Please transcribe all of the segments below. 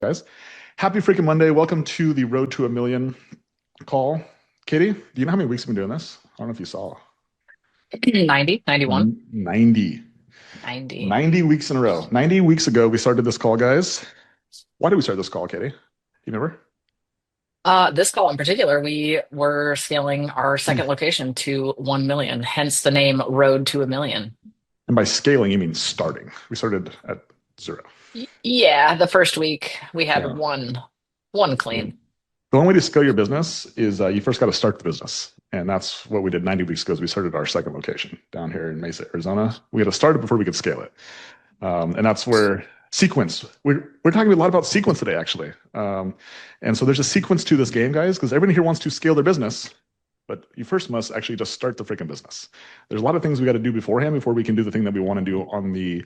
Guys, happy freaking Monday. Welcome to the Road to a Million call. Katie, do you know how many weeks we've been doing this? I don't know if you saw. 90, 91, 90. 90. 90 weeks in a row. 90 weeks ago, we started this call, guys. Why did we start this call, Katie? Do you remember? This call in particular, we were scaling our second location to 1 million, hence the name Road to a Million. And by scaling, you mean starting. We started at 0. Yeah, the first week we had Yeah. one clean. The only way to scale your business is you first got to start the business. And that's what we did 90 weeks ago is we started our second location down here in Mesa, Arizona. We had to start it before we could scale it. And that's where sequence, we're talking a lot about sequence today, actually. And so there's a sequence to this game, guys, because everyone here wants to scale their business, but you first must actually just start the freaking business. There's a lot of things we got to do beforehand before we can do the thing that we want to do on the,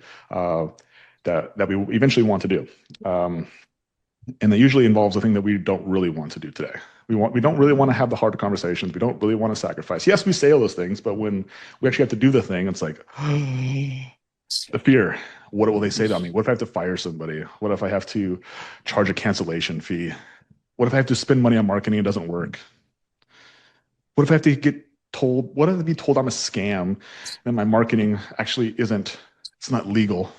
that we eventually want to do. And that usually involves a thing that we don't really want to do today. We don't really want to have the hard conversations. We don't really want to sacrifice. Yes, we say all those things, but when we actually have to do the thing, it's like the fear. What will they say to me? What if I have to fire somebody? What if I have to charge a cancellation fee? What if I have to spend money on marketing and it doesn't work? What if I have to get told, what if I be told I'm a scam and my marketing actually isn't, it's not legal?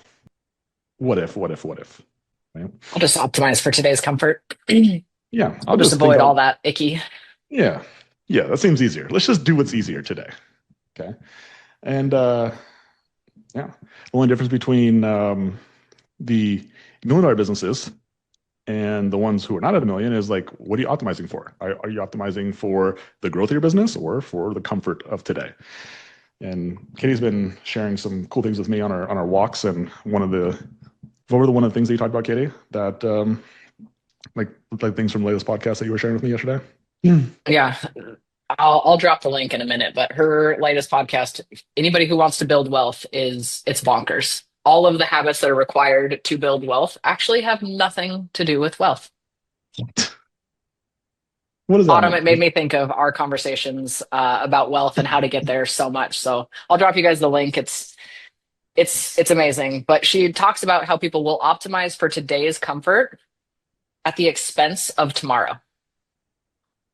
What if? Right? I'll just optimize for today's comfort. Yeah, I'll just avoid all that icky. Yeah, that seems easier. Let's just do what's easier today. Okay. And yeah, the only difference between the million-dollar businesses and the ones who are not at a million is like, what are you optimizing for? Are you optimizing for the growth of your business or for the comfort of today? And Katie's been sharing some cool things with me on our walks, and one of the things that you talked about, Katie, that like things from Layla's podcast that you were sharing with me yesterday? Yeah, I'll drop the link in a minute, but her latest podcast, anybody who wants to build wealth it's bonkers. All of the habits that are required to build wealth actually have nothing to do with wealth. What does that Autumn, mean? it made me think of our conversations about wealth and how to get there so much. So I'll drop you guys the link. It's amazing. But she talks about how people will optimize for today's comfort at the expense of tomorrow.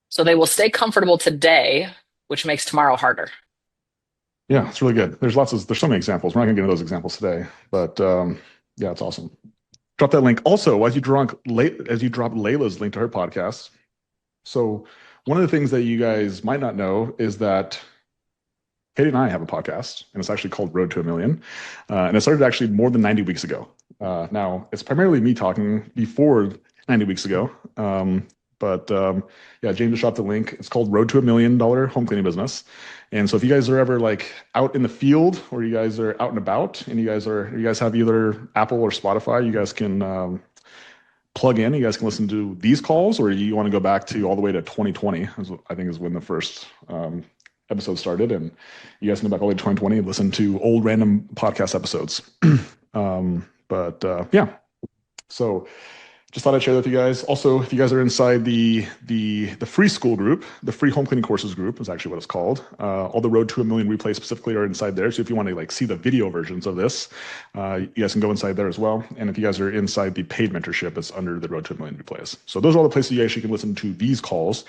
So they will stay comfortable today, which makes tomorrow harder. Yeah, it's really good. There's so many examples. We're not gonna get into those examples today, but yeah, it's awesome. Drop that link. Also, as you drop Layla's link to her podcast. So one of the things that you guys might not know is that Katie and I have a podcast, and it's actually called Road to a Million. And it started actually more than 90 weeks ago. Now, it's primarily me talking before 90 weeks ago. But yeah, James just dropped the link. It's called Road to a $1 Million Home Cleaning Business. And so if you guys are ever like out in the field or you guys are out and about and you guys have either Apple or Spotify, you guys can plug in. You guys can listen to these calls, or you want to go back to all the way to 2020, I think is when the first episode started. And you guys can go back all the way to 2020 and listen to old random podcast episodes. Yeah, so just thought I'd share that with you guys. Also, if you guys are inside the free school group, the free home cleaning courses group is actually what it's called. All the Road to a Million replays specifically are inside there. So if you want to like see the video versions of this, you guys can go inside there as well. And if you guys are inside the paid mentorship, it's under the Road to a Million replays. So those are all the places you actually can listen to these calls.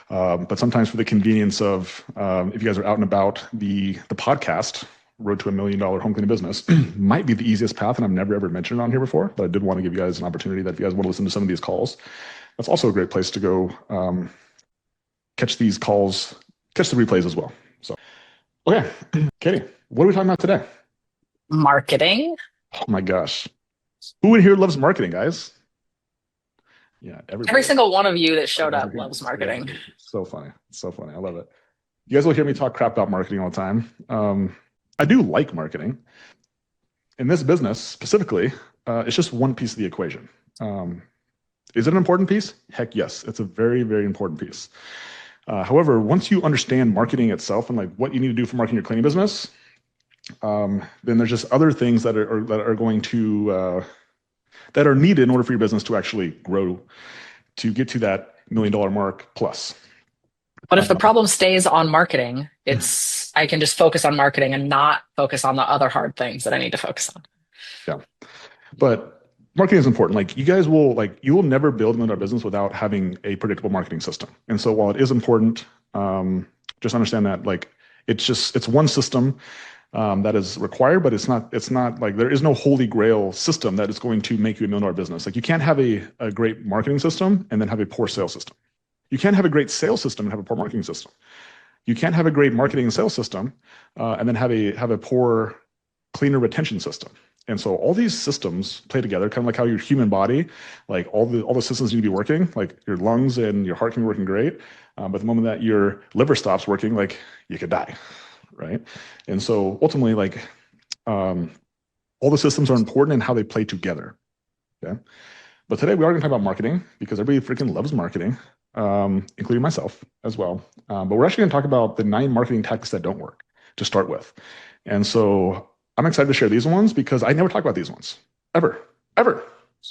But sometimes for the convenience of if you guys are out and about, the podcast Road to a $1 Million Home Cleaning Business might be the easiest path, and I've never ever mentioned it on here before, but I did want to give you guys an opportunity that if you guys want to listen to some of these calls, that's also a great place to go catch these calls, catch the replays as well. So, okay, Katie, what are we talking about today? Marketing. Oh my gosh. Who in here loves marketing, guys? Yeah, Every single one of you that showed up loves marketing. Yeah, so funny. So funny. I love it. You guys will hear me talk crap about marketing all the time. I do like marketing. In this business specifically, it's just one piece of the equation. Is it an important piece? Heck yes, it's a very, very important piece. However, once you understand marketing itself and like what you need to do for marketing your cleaning business, then there's just other things that are going to that are needed in order for your business to actually grow to get to that $1 million mark plus. But if the problem stays on marketing, I can just focus on marketing and not focus on the other hard things that I need to focus on. Yeah. But marketing is important. Like you guys will you will never build another business without having a predictable marketing system. And so while it is important, just understand that it's one system that is required, but it's not like there is no holy grail system that is going to make you $1 million business. Like you can't have a great marketing system and then have a poor sales system. You can't have a great sales system and have a poor marketing system. You can't have a great marketing and sales system and then have a poor cleaner retention system. And so all these systems play together, kind of like how your human body, like all the systems need to be working, like your lungs and your heart can be working great. But the moment that your liver stops working, like you could die, right? And so ultimately, all the systems are important in how they play together. Okay. But today we are going to talk about marketing because everybody freaking loves marketing, including myself as well. But we're actually going to talk about the 9 marketing tactics that don't work to start with. And so I'm excited to share these ones because I never talk about these ones ever.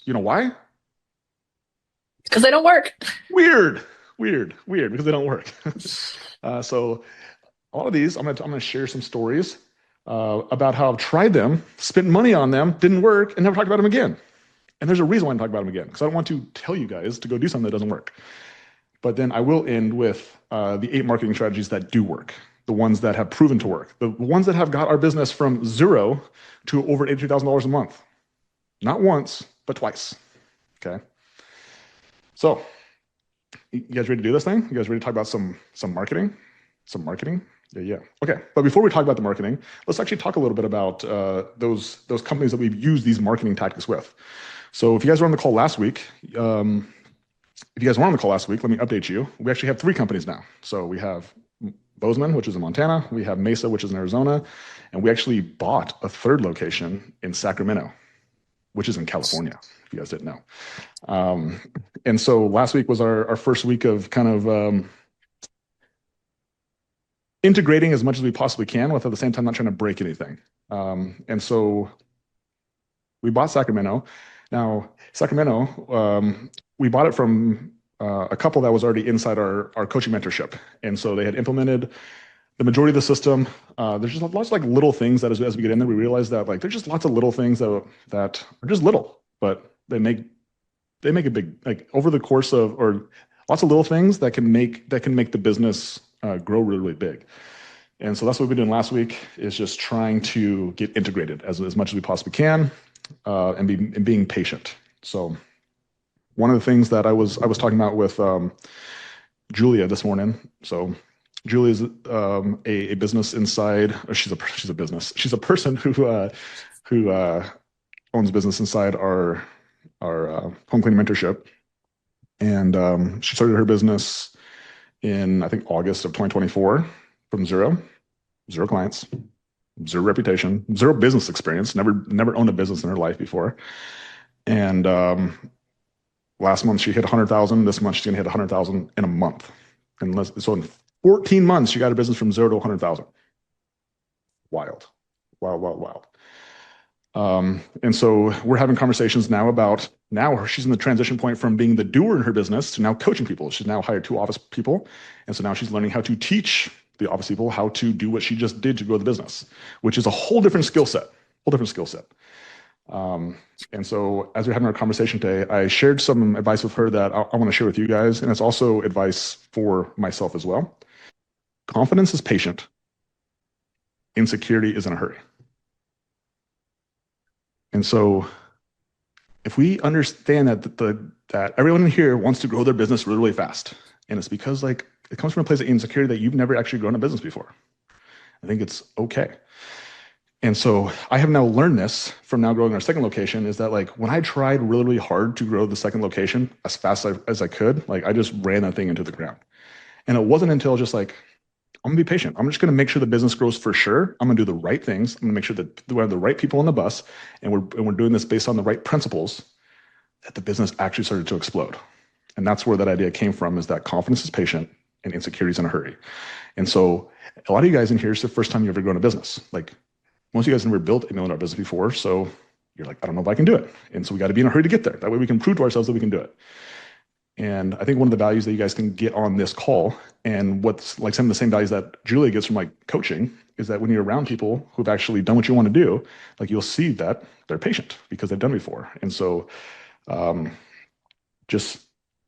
You know why? Because they don't work. Weird, because they don't work. So a lot of these, I'm gonna share some stories about how I've tried them, spent money on them, didn't work, and never talked about them again. And there's a reason why I don't talk about them again, because I don't want to tell you guys to go do something that doesn't work. But then I will end with the 8 marketing strategies that do work, the ones that have proven to work, the ones that have got our business from 0 to over $82,000 a month. Not once, but twice. Okay. So you guys ready to do this thing? You guys ready to talk about some marketing? Some marketing? Yeah. Okay. But before we talk about the marketing, let's actually talk a little bit about those companies that we've used these marketing tactics with. So if you guys were on the call last week, let me update you. We actually have 3 companies now. So we have Bozeman, which is in Montana. We have Mesa, which is in Arizona. And we actually bought a 3rd location in Sacramento, which is in California, if you guys didn't know. And so last week was our first week of kind of integrating as much as we possibly can with at the same time not trying to break anything. And so we bought Sacramento. Now, Sacramento, we bought it from a couple that was already inside our coaching mentorship. And so they had implemented the majority of the system. There's just lots of little things that as we get in there, we realize that there's just lots of little things that are just little, but they make a big, over the course of, or lots of little things that can make the business grow really, really big. And so that's what we've been doing last week, is just trying to get integrated as much as we possibly can, and being patient. So one of the things that I was talking about with Julia this morning. So Julia's a business inside, or she's a business. She's a person who owns a business inside our home cleaning mentorship, and she started her business in I think August of 2024 from zero clients, 0 reputation, 0 business experience, never owned a business in her life before, and last month she hit 100,000. This month she's gonna hit 100,000 in a month, so in 14 months she got her business from 0 to 100,000. Wild. And so we're having conversations now about she's in the transition point from being the doer in her business to now coaching people. She's now hired 2 office people. And so now she's learning how to teach the office people how to do what she just did to grow the business, which is a whole different skill set. And so as we're having our conversation today, I shared some advice with her that I want to share with you guys. And it's also advice for myself as well. Confidence is patient. Insecurity is in a hurry. And so if we understand that everyone in here wants to grow their business really, really fast, and it's because it comes from a place of insecurity that you've never actually grown a business before, I think it's okay. And so I have now learned this from now growing our 2nd location, is that when I tried really, really hard to grow the 2nd location as fast as I could, I just ran that thing into the ground. And it wasn't until just I'm gonna be patient. I'm just gonna make sure the business grows for sure. I'm gonna do the right things. I'm gonna make sure that we have the right people on the bus, and we're doing this based on the right principles, that the business actually started to explode. And that's where that idea came from, is that confidence is patient and insecurity is in a hurry. And so a lot of you guys in here, it's the first time you've ever grown a business. Most of you guys have never built a $1 million business before, so you're I don't know if I can do it. And so we got to be in a hurry to get there. That way we can prove to ourselves that we can do it. And I think one of the values that you guys can get on this call, and what's like some of the same values that Julia gets from like coaching, is that when you're around people who've actually done what you want to do, like you'll see that they're patient because they've done before. And so just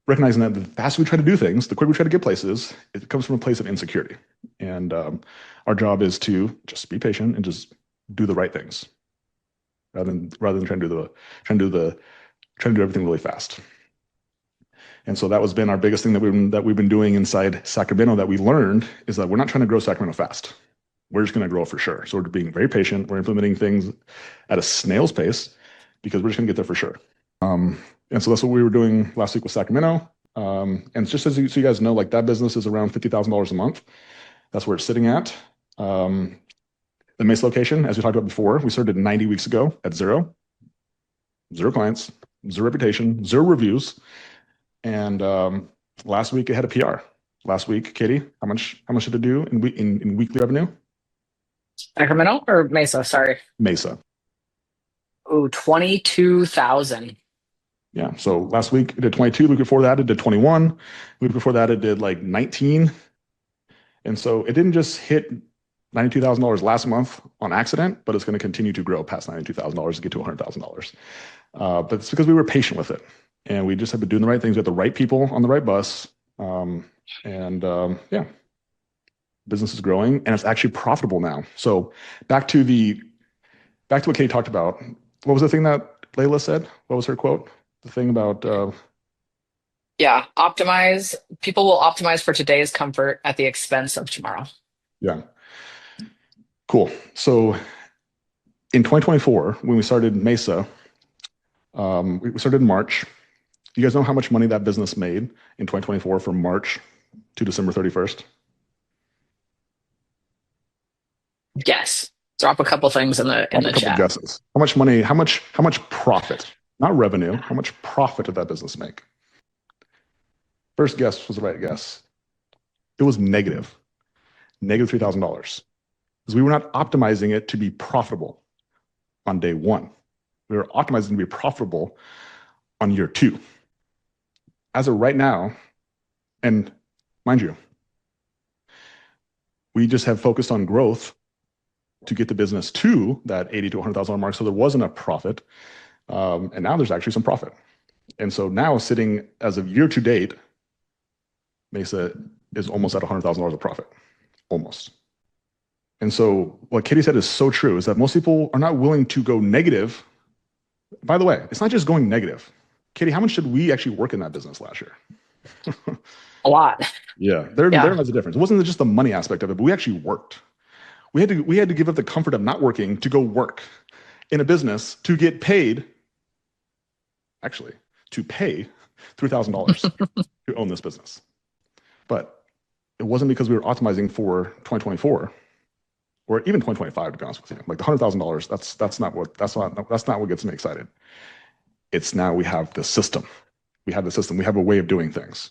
recognizing that the faster we try to do things, the quicker we try to get places, it comes from a place of insecurity. And our job is to just be patient and just do the right things rather than trying to do everything really fast. And so that has been our biggest thing that we've been doing inside Sacramento that we learned is that we're not trying to grow Sacramento fast. We're just going to grow for sure. So we're being very patient. We're implementing things at a snail's pace because we're just going to get there for sure. And so that's what we were doing last week with Sacramento. And just so you guys know, like that business is around $50,000 a month. That's where it's sitting at. The Mesa location, as we talked about before, we started 90 weeks ago at zero clients, zero reputation, zero reviews. And last week it had a PR. Last week, Katie, how much did it do in weekly revenue? Sacramento or Mesa? Sorry. Mesa. Oh, 22,000. Yeah. So last week it did 22. The week before that it did 21. The week before that it did like 19. And so it didn't just hit $92,000 last month on accident, but it's going to continue to grow past $92,000 to get to $100,000. But it's because we were patient with it. And we just have been doing the right things with the right people on the right bus. Yeah, business is growing and it's actually profitable now. So back to what Katie talked about. What was the thing that Layla said? What was her quote? The thing about Yeah, optimize. People will optimize for today's comfort at the expense of tomorrow. Yeah. Cool. So in 2024, when we started Mesa, we started in March. You guys know how much money that business made in 2024 from March to December 31st? Yes. Drop a couple things in the chat. Guesses. How much money, how much profit, not revenue, how much profit did that business make? First guess was the right guess. It was negative $3,000. Because we were not optimizing it to be profitable on day one. We were optimizing to be profitable on year two. As of right now, and mind you, we just have focused on growth to get the business to that $80,000 to $100,000 mark. So there wasn't a profit. And now there's actually some profit. And so now sitting as of year to date, Mesa is almost at $100,000 of profit, almost. And so what Katie said is so true, is that most people are not willing to go negative. By the way, it's not just going negative. Katie, how much did we actually work in that business last year? A lot. Yeah, there was a difference. It wasn't just the money aspect of it, but we actually worked. We had to give up the comfort of not working to go work in a business to get paid, actually, to pay $3,000 to own this business. But it wasn't because we were optimizing for 2024 or even 2025, to be honest with you. Like the $100,000, that's not what gets me excited. It's now we have the system. We have a way of doing things.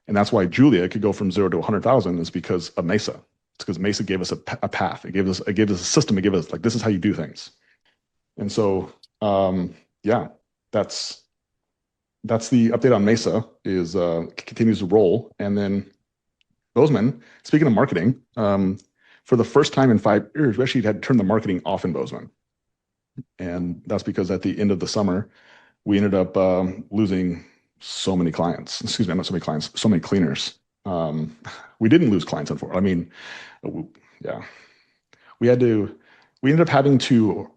And that's why Julia could go from 0 to 100,000 is because of Mesa. It's because Mesa gave us a path. It gave us a system. It gave us like, this is how you do things. And so, yeah, that's the update on Mesa is continues to roll. And then Bozeman, speaking of marketing, for the first time in 5 years, we actually had turned the marketing off in Bozeman. And that's because at the end of the summer, we ended up losing so many clients. Excuse me, not so many clients, so many cleaners. We didn't lose clients, unfortunately. I mean, yeah, we ended up having to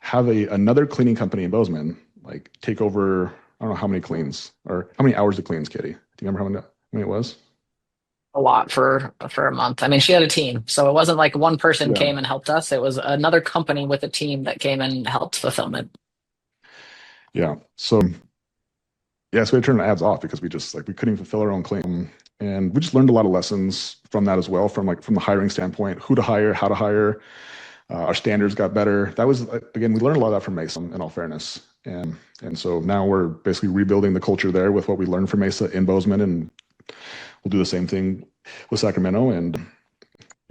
have another cleaning company in Bozeman, like take over, I don't know how many cleans or how many hours of cleans, Katie. Do you remember how many it was? A lot for a month. I mean, she had a team, so it wasn't like one person came and helped us. It was another company with a team that came and helped fulfillment. Yeah. So yeah, so we turned the ads off because we couldn't even fulfill our own claim. And we just learned a lot of lessons from that as well, from the hiring standpoint, who to hire, how to hire. Our standards got better. That was, again, we learned a lot of that from Mesa, in all fairness. And so now we're basically rebuilding the culture there with what we learned from Mesa in Bozeman, and we'll do the same thing with Sacramento. And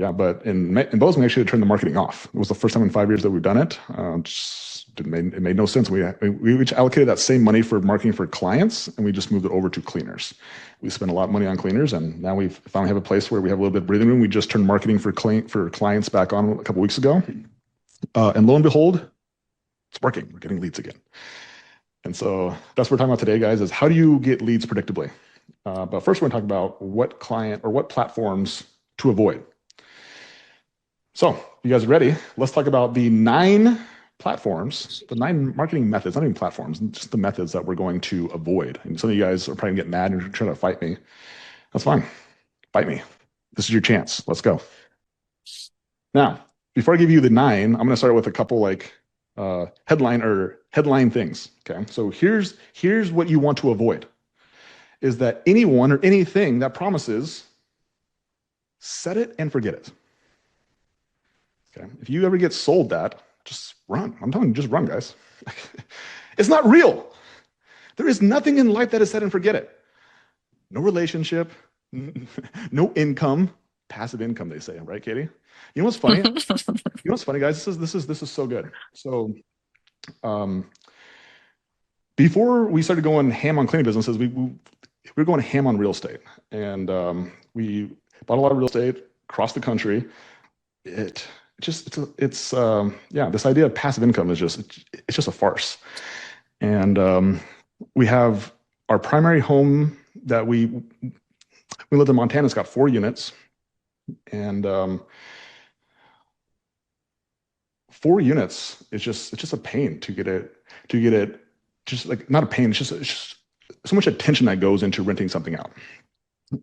Yeah, but in Bozeman, we actually turned the marketing off. It was the first time in 5 years that we've done it. It made no sense. We each allocated that same money for marketing for clients, and we just moved it over to cleaners. We spent a lot of money on cleaners, and now we finally have a place where we have a little bit of breathing room. We just turned marketing for clients back on a couple weeks ago, and lo and behold, it's working. We're getting leads again. And so that's what we're talking about today, guys, is how do you get leads predictably? But first, we're going to talk about what client or what platforms to avoid. So you guys are ready? Let's talk about the 9 platforms, the 9 marketing methods, not even platforms, just the methods that we're going to avoid. And some of you guys are probably getting mad and trying to fight me. That's fine. Fight me. This is your chance. Let's go. Now, before I give you the 9, I'm going to start with a couple like headline things. Okay. So here's what you want to avoid is that anyone or anything that promises, set it and forget it. Okay. If you ever get sold that, just run. I'm telling you, just run, guys. It's not real. There is nothing in life that is set and forget it. No relationship, no income, passive income, they say, right, Katie? You know what's funny? You know what's funny, guys? This is so good. So, before we started going ham on cleaning businesses, we were going ham on real estate, and we bought a lot of real estate across the country. This idea of passive income is just a farce. And we have our primary home that we lived in Montana. It's got 4 units, and 4 units is just a pain to get it. Just like not a pain. It's just so much attention that goes into renting something out.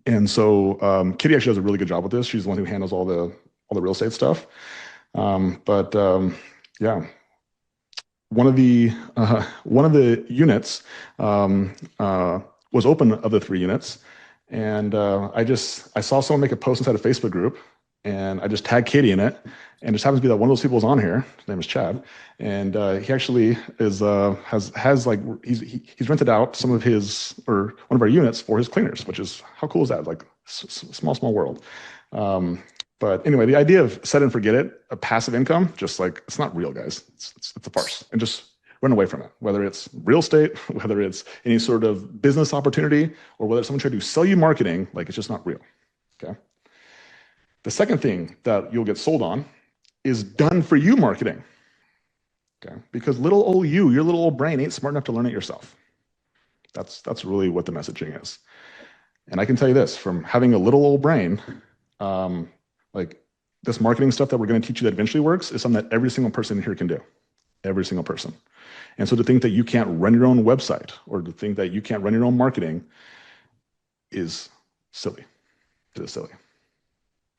And so Kitty actually does a really good job with this. She's the one who handles all the real estate stuff. Yeah, one of the units was open of the 3 units, and I saw someone make a post inside a Facebook group, and I just tagged Katie in it, and it just happens to be that one of those people is on here. His name is Chad, and he actually is has like he's rented out some of his or one of our units for his cleaners, which is how cool is that? Like small world. But anyway, the idea of set and forget it, a passive income, just like it's not real, guys. It's a farce, and just run away from it. Whether it's real estate, whether it's any sort of business opportunity, or whether someone trying to sell you marketing, like it's just not real. Okay. The second thing that you'll get sold on is done for you marketing. Okay, because little old you, your little old brain ain't smart enough to learn it yourself. That's really what the messaging is. And I can tell you this from having a little old brain. Like this marketing stuff that we're going to teach you that eventually works is something that every single person here can do. Every single person. And so to think that you can't run your own website or to think that you can't run your own marketing is silly. It is silly.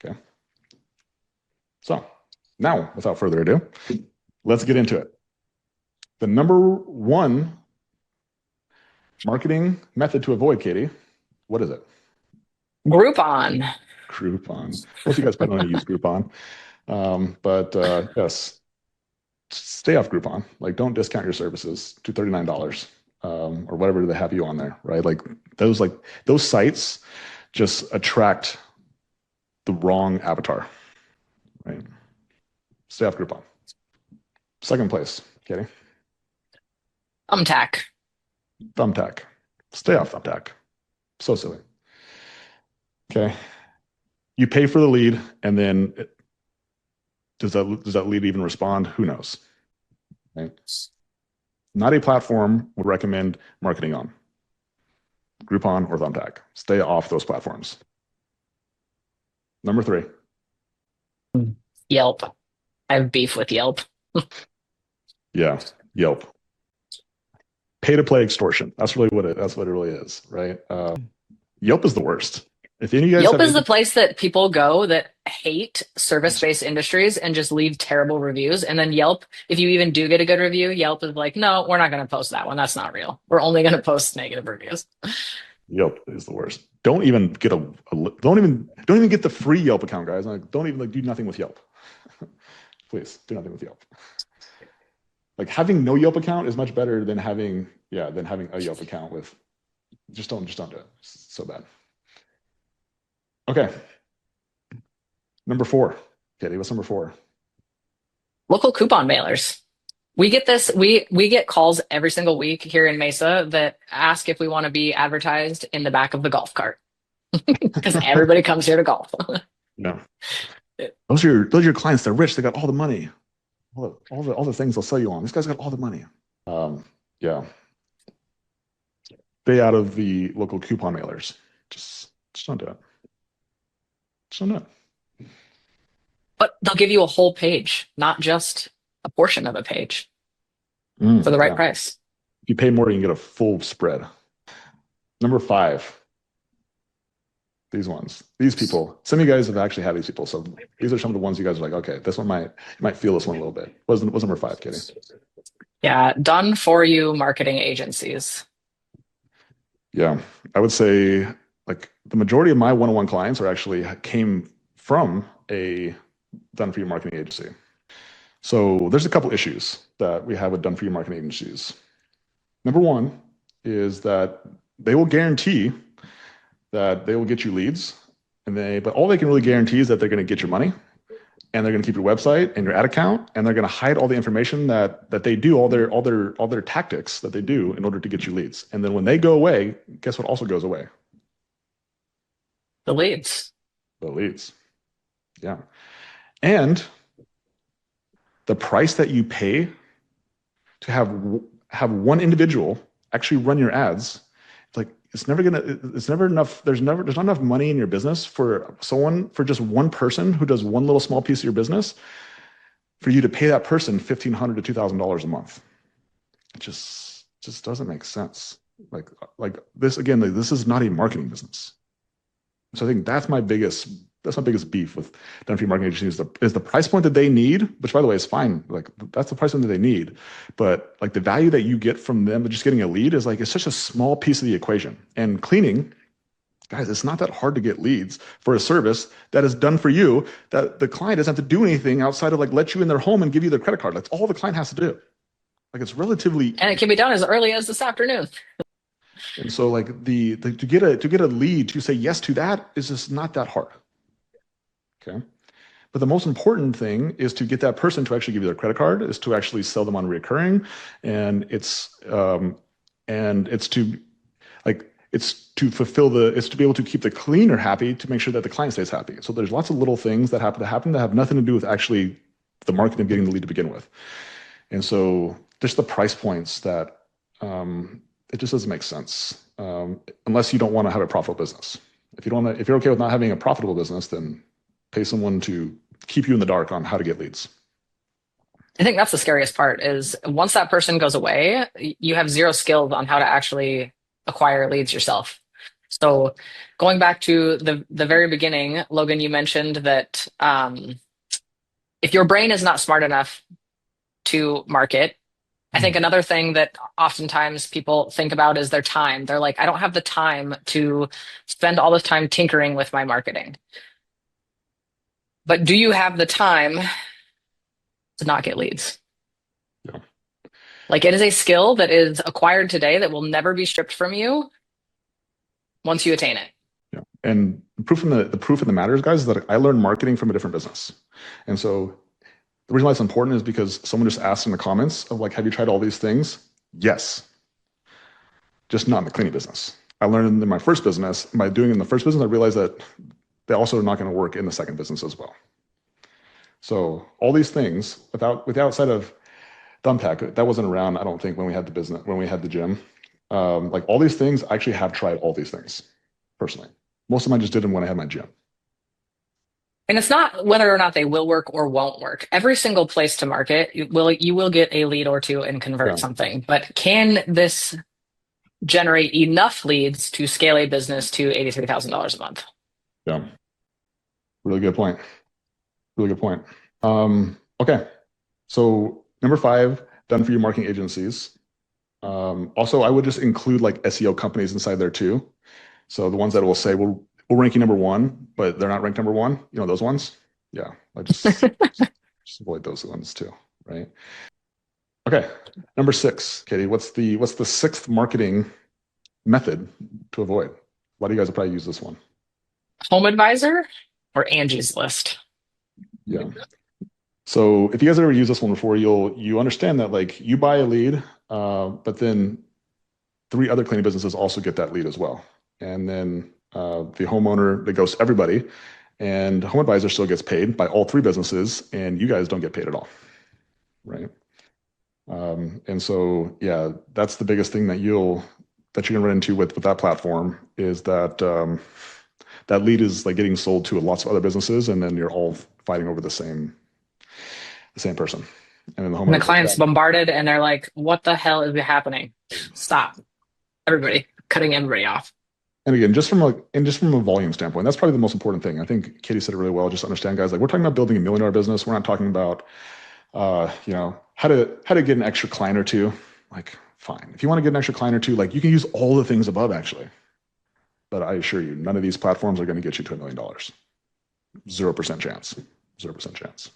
Okay. So now, without further ado, let's get into it. The number 1 marketing method to avoid, Katie, what is it? Groupon. Groupon. Most of you guys probably don't use Groupon. Yes, stay off Groupon. Like, don't discount your services to $39 or whatever they have you on there, right? Like those sites just attract the wrong avatar, right? Stay off Groupon. Second place, Katie. Thumbtack. Thumbtack. Stay off Thumbtack. So silly. Okay. You pay for the lead, and then does that lead even respond? Who knows? Right? Not a platform would recommend marketing on. Groupon or Thumbtack. Stay off those platforms. Number 3. Yelp. I have beef with Yelp. Yeah, Yelp. Pay to play extortion. That's what it really is, right? Yelp is the worst. If any of you guys Yelp is the place that people go that hate service-based industries and just leave terrible reviews. And then Yelp, if you even do get a good review, Yelp is like, no, we're not going to post that one. That's not real. We're only going to post negative reviews. Yelp is the worst. Don't even get don't even get the free Yelp account, guys. Like, don't even do nothing with Yelp. Please do nothing with Yelp. Like having no Yelp account is much better than having a Yelp account with. Just don't do it. It's so bad. Okay. Number 4, Katie, what's number 4? Local coupon mailers. We get this, we get calls every single week here in Mesa that ask if we want to be advertised in the back of the golf cart because everybody comes here to golf. Yeah. Those are your clients. They're rich. They got all the money. All the things they'll sell you on. This guy's got all the money. Yeah. Stay out of the local coupon mailers. Just don't do it. Just don't do it. But they'll give you a whole page, not just a portion of a page for the right price. If you pay more, you can get a full spread. Number 5. These ones, these people. Some of you guys have actually had these people. So these are some of the ones you guys are like, okay, this one you might feel this one a little bit. What's number 5, Katie? Yeah, done for you marketing agencies. Yeah, I would say like the majority of my one-on-one clients came from a done for you marketing agency. So there's a couple issues that we have with done for you marketing agencies. Number 1 is that they will guarantee that they will get you leads, but all they can really guarantee is that they're going to get your money, and they're going to keep your website and your ad account, and they're going to hide all the information that they do, all their tactics that they do in order to get you leads. And then when they go away, guess what also goes away? The leads. The leads. Yeah. And the price that you pay to have one individual actually run your ads, it's never enough. There's not enough money in your business for just one person who does one little small piece of your business for you to pay that person $1,500 to $2,000 a month. It just doesn't make sense. Like this again, this is not a marketing business. So I think that's my biggest beef with done for you marketing agencies is the price point that they need, which by the way is fine. Like that's the price point that they need, but like the value that you get from them just getting a lead is like it's such a small piece of the equation. And cleaning, guys, it's not that hard to get leads for a service that is done for you, that the client doesn't have to do anything outside of like let you in their home and give you their credit card. That's all the client has to do. Like it's relatively, and it can be done as early as this afternoon. And so like to get a lead to say yes to that is just not that hard. Okay. But the most important thing is to get that person to actually give you their credit card, is to actually sell them on recurring. And it's to be able to keep the cleaner happy, to make sure that the client stays happy. So there's lots of little things that happen that have nothing to do with actually the marketing of getting the lead to begin with. And so just the price points that it just doesn't make sense unless you don't want to have a profitable business. If you're okay with not having a profitable business, then pay someone to keep you in the dark on how to get leads. I think that's the scariest part is once that person goes away, you have zero skills on how to actually acquire leads yourself. So going back to the very beginning, Logan, you mentioned that if your brain is not smart enough to market, I think another thing that oftentimes people think about is their time. They're like, I don't have the time to spend all this time tinkering with my marketing. But do you have the time to not get leads? Yeah. Like it is a skill that is acquired today that will never be stripped from you once you attain it. Yeah. And the proof in the matter is, guys, is that I learned marketing from a different business. And so the reason why it's important is because someone just asked in the comments of like, have you tried all these things? Yes. Just not in the cleaning business. I learned in my first business. By doing it in the first business, I realized that they also are not going to work in the second business as well. So all these things outside of Thumbtack, that wasn't around, I don't think, when we had the gym. Like all these things, I actually have tried all these things personally. Most of them I just did them when I had my gym. And it's not whether or not they will work or won't work. Every single place to market, you will get a lead or two and convert something. But can this generate enough leads to scale a business to $83,000 a month? Yeah. Really good point. Really good point. Okay. So number 5, done for you marketing agencies. Also, I would just include like SEO companies inside there too. So the ones that will say, we'll rank you number 1, but they're not ranked number 1. You know, those ones. Yeah. I just avoid those ones too. Right. Okay. Number 6, Katie, what's the 6th marketing method to avoid? A lot of you guys will probably use this one. HomeAdvisor or Angie's List? Yeah. So if you guys ever use this one before, you understand that like you buy a lead, but then three other cleaning businesses also get that lead as well. And then the homeowner, that goes to everybody, and HomeAdvisor still gets paid by all three businesses, and you guys don't get paid at all, right? And so, yeah, that's the biggest thing that you're gonna run into with that platform is that that lead is like getting sold to lots of other businesses, and then you're all fighting over the same person. And then the And the homeowner's like, client's bombarded and they're like, what the hell is happening? Stop. Everybody, cutting everybody off. and again, just from a volume standpoint, that's probably the most important thing. I think Katie said it really well. Just understand, guys, like we're talking about building $1 million business. We're not talking about, how to get an extra client or two. Like, fine, if you want to get an extra client or two, like you can use all the things above actually. But I assure you, none of these platforms are going to get you to $1 million. 0% chance. 0% chance.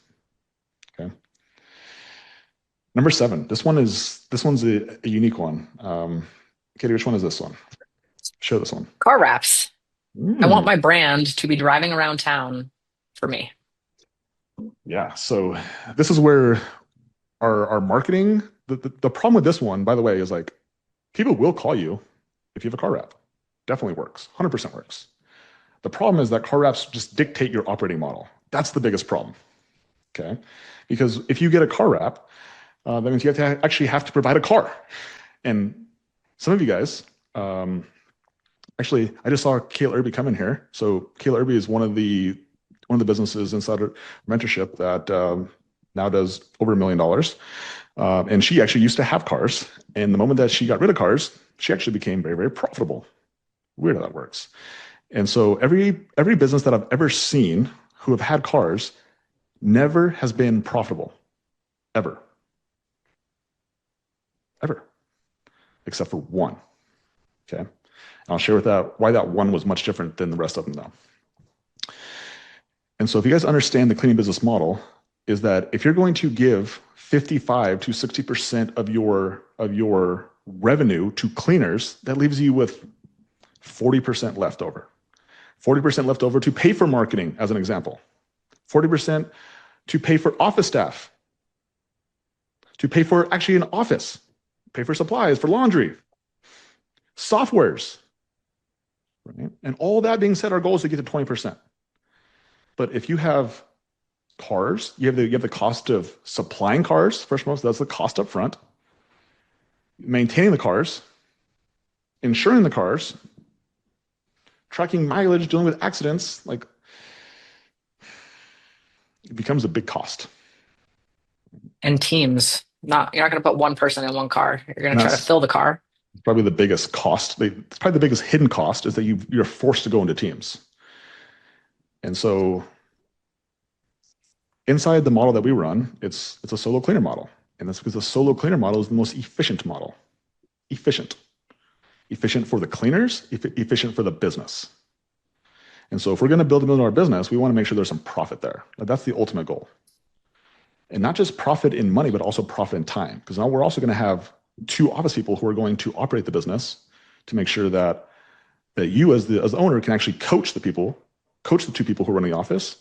Okay. Number 7. This one's a unique one. Katie, which one is this one? Show this one. Car wraps. I want Mm, my brand to be driving around town for me. yeah. So this is where our marketing. The problem with this one, by the way, is like people will call you if you have a car wrap. Definitely works. 100% works. The problem is that car wraps just dictate your operating model. That's the biggest problem. Okay. Because if you get a car wrap, that means you actually have to provide a car. And some of you guys, actually, I just saw Kayla Irby come in here. So Kayla Irby is one of the businesses inside of mentorship that now does over $1 million. And she actually used to have cars. And the moment that she got rid of cars, she actually became very, very profitable. Weird how that works. And so every business that I've ever seen who have had cars never has been profitable, ever, ever, except for one. Okay. And I'll share with that why that one was much different than the rest of them though. And so if you guys understand the cleaning business model is that if you're going to give 55 to 60% of your revenue to cleaners, that leaves you with 40% left over. 40% left over to pay for marketing, as an example. 40% to pay for office staff, to pay for actually an office, pay for supplies, for laundry, softwares. Right? And all that being said, our goal is to get to 20%. But if you have cars, you have the cost of supplying cars, first of all, so that's the cost up front, maintaining the cars, insuring the cars, tracking mileage, dealing with accidents, like it becomes a big cost. And teams. Not you're not going to put one person in one car. You're going And to try to that's fill the car. probably the biggest cost. It's probably the biggest hidden cost is that you're forced to go into teams. And so inside the model that we run, it's a solo cleaner model. And that's because the solo cleaner model is the most efficient model. Efficient. Efficient for the cleaners, efficient for the business. And so if we're going to build $1 million business, we want to make sure there's some profit there. That's the ultimate goal. And not just profit in money, but also profit in time. Because now we're also going to have 2 office people who are going to operate the business to make sure that you as the owner can actually coach the 2 people who run the office.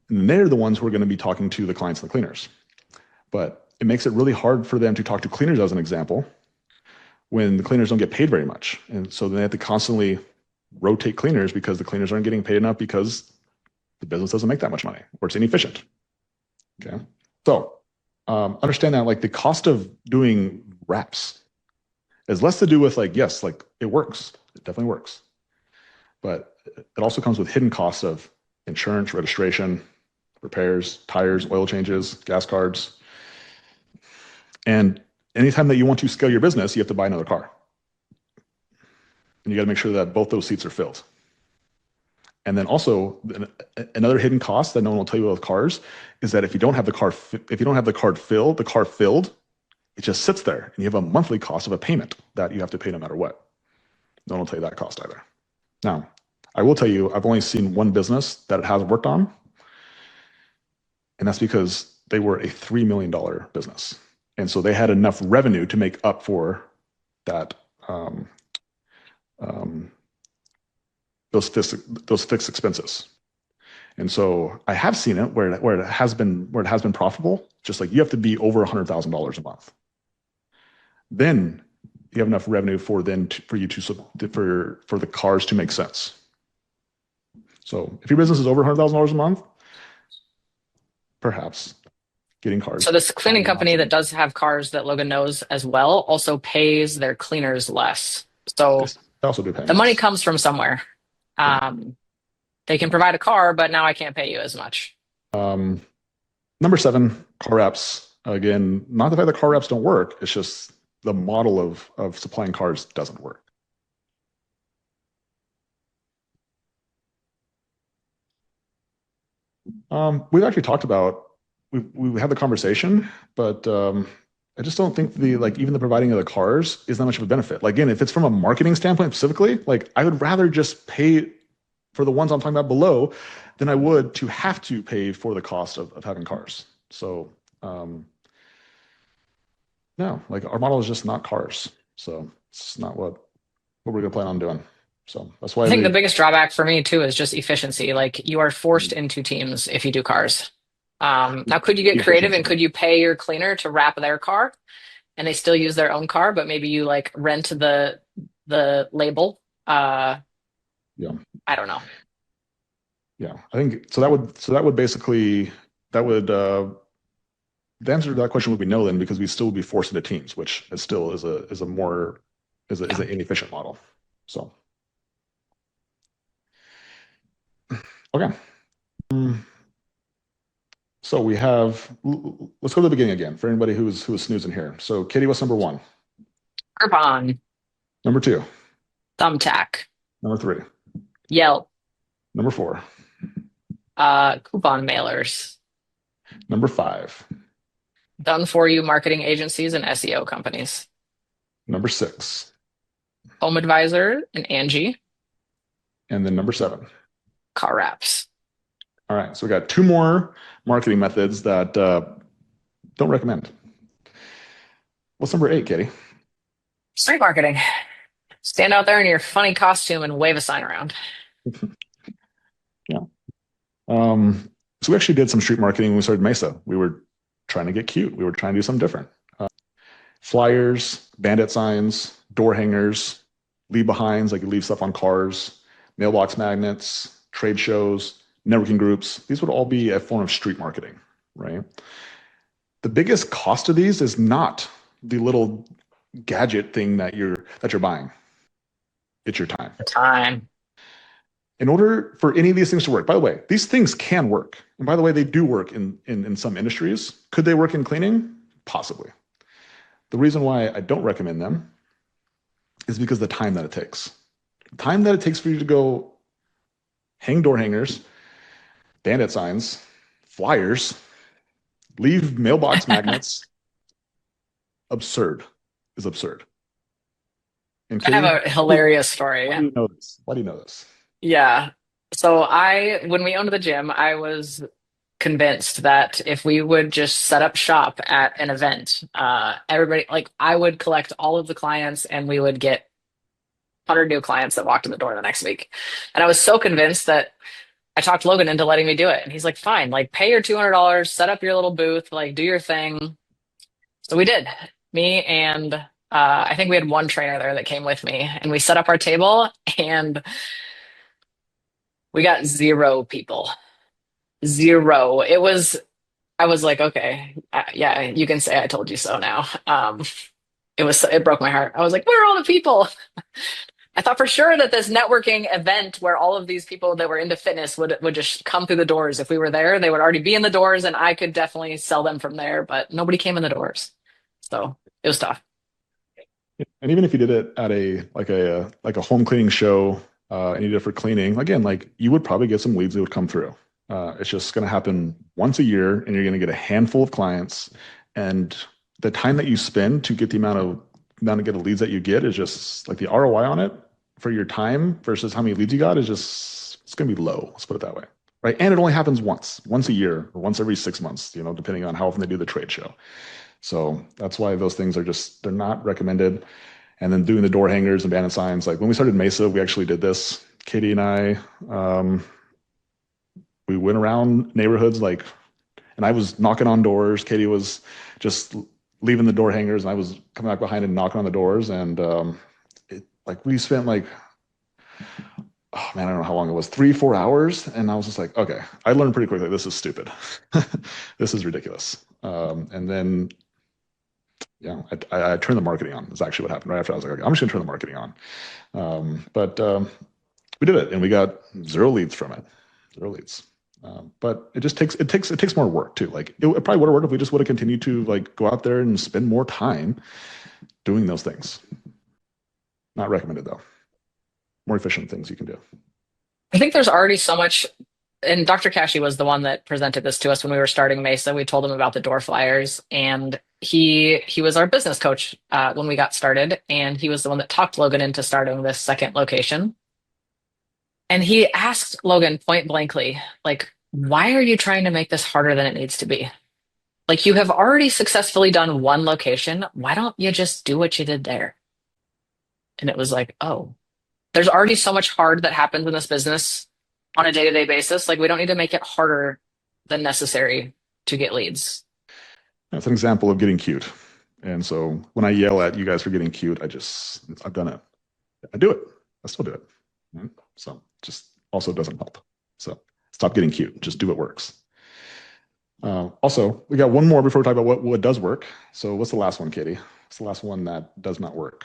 And they're the ones who are going to be talking to the clients and the cleaners. But it makes it really hard for them to talk to cleaners, as an example, when the cleaners don't get paid very much. And so they have to constantly rotate cleaners because the cleaners aren't getting paid enough because the business doesn't make that much money or it's inefficient. Okay. So understand that like the cost of doing wraps is less to do with like, yes, like it works. It definitely works. But it also comes with hidden costs of insurance, registration, repairs, tires, oil changes, gas cards. And anytime that you want to scale your business, you have to buy another car. And you got to make sure that both those seats are filled. And then also another hidden cost that no one will tell you about with cars is that if you don't have the car filled, it just sits there and you have a monthly cost of a payment that you have to pay no matter what. No one will tell you that cost either. Now, I will tell you, I've only seen one business that it has worked on, and that's because they were a $3 million business. And so they had enough revenue to make up for that those fixed expenses. And so I have seen it where it has been profitable. Just like you have to be over $100,000 a month. Then you have enough revenue for the cars to make sense. So if your business is over $100,000 a month, perhaps getting cars. So this cleaning company that does have cars that Logan knows as well also pays their cleaners less. So they also do pay the money less. comes from somewhere. They can provide a car, but now I can't pay you as much. Number 7, car wraps. Again, not the fact that car wraps don't work. It's just the model of supplying cars doesn't work. We've actually talked about, we've had the conversation, but I just don't think even the providing of the cars is that much of a benefit. Like, again, if it's from a marketing standpoint specifically, like I would rather just pay for the ones I'm talking about below than I would to have to pay for the cost of having cars. So no, like our model is just not cars. So it's not what we're going to plan on doing. So that's why I think the biggest drawback for me too is just efficiency. Like you are forced into teams if you do cars. Now, could you get creative and could you pay your cleaner to wrap their car and they still use their own car, but maybe you like rent the label? Yeah. I don't know. Yeah, I think so. That would basically the answer to that question would be no then, because we still would be forced into teams, which is still is an inefficient model. So okay. So we have, let's go to the beginning again for anybody who's snoozing here. So Katie, what's number 1? Groupon. Number 2. Thumbtack. Number 3. Yelp. Number 4. Coupon mailers. Number 5. Done for you marketing agencies and SEO companies. Number 6. HomeAdvisor and Angi. And then number 7. Car wraps. All right, so we got 2 more marketing methods that don't recommend. What's number 8, Katie? Street marketing. Stand out there in your funny costume and wave a sign around. Yeah. So we actually did some street marketing when we started Mesa. We were trying to get cute. We were trying to do something different. Flyers, bandit signs, door hangers, leave behinds, like you leave stuff on cars, mailbox magnets, trade shows, networking groups. These would all be a form of street marketing, right? The biggest cost of these is not the little gadget thing that you're buying. It's your time. Time. In order for any of these things to work, by the way, these things can work. And by the way, they do work in some industries. Could they work in cleaning? Possibly. The reason why I don't recommend them is because the time that it takes. The time that it takes for you to go hang door hangers, bandit signs, flyers, leave mailbox magnets, absurd. And I have a hilarious story. Why do you know this? Why do you know this? Yeah. So when we owned the gym, I was convinced that if we would just set up shop at an event, everybody, like I would collect all of the clients and we would get 100 new clients that walked in the door the next week. And I was so convinced that I talked Logan into letting me do it. And he's like, fine, like pay your $200, set up your little booth, like do your thing. So we did. Me and I think we had one trainer there that came with me and we set up our table and we got 0 people. 0. I was like, okay, yeah, you can say I told you so now. It broke my heart. I was like, where are all the people? I thought for sure that this networking event where all of these people that were into fitness would just come through the doors. If we were there, they would already be in the doors and I could definitely sell them from there, but nobody came in the doors. So it was tough. And even if you did it at a home cleaning show, and you did it for cleaning, again, like you would probably get some leads that would come through. It's just going to happen once a year, and you're going to get a handful of clients. And the time that you spend to get the amount of leads that you get is just like the ROI on it for your time versus how many leads you got is just, it's going to be low. Let's put it that way, right? And it only happens once a year or once every 6 months, depending on how often they do the trade show. So that's why those things they're not recommended. And then doing the door hangers and bandit signs, like when we started Mesa, we actually did this. Katie and I, we went around neighborhoods and I was knocking on doors. Katie was just leaving the door hangers, and I was coming back behind and knocking on the doors. And we spent oh man, I don't know how long it was, 3-4 hours. And I was just like, okay, I learned pretty quickly, this is stupid. This is ridiculous. And then, yeah, I turned the marketing on. Is actually what happened right after. I was like, okay, I'm just gonna turn the marketing on. But we did it, and we got 0 leads from it, 0 leads. But it takes more work too. Like it probably would have worked if we just would have continued to go out there and spend more time doing those things. Not recommended though. More efficient things you can do. I think there's already so much, and Dr. Kashi was the one that presented this to us when we were starting Mesa. We told him about the door flyers, and he was our business coach when we got started, and he was the one that talked Logan into starting this second location. And he asked Logan point blankly, why are you trying to make this harder than it needs to be? You have already successfully done 1 location. Why don't you just do what you did there? And it was like, oh, there's already so much hard that happens in this business on a day-to-day basis. We don't need to make it harder than necessary to get leads. That's an example of getting cute. And so when I yell at you guys for getting cute, I've done it. I do it. I still do it. Right? So just also doesn't help. So stop getting cute. Just do what works. Also, we got one more before we talk about what does work. So what's the last one, Katie? What's the last one that does not work?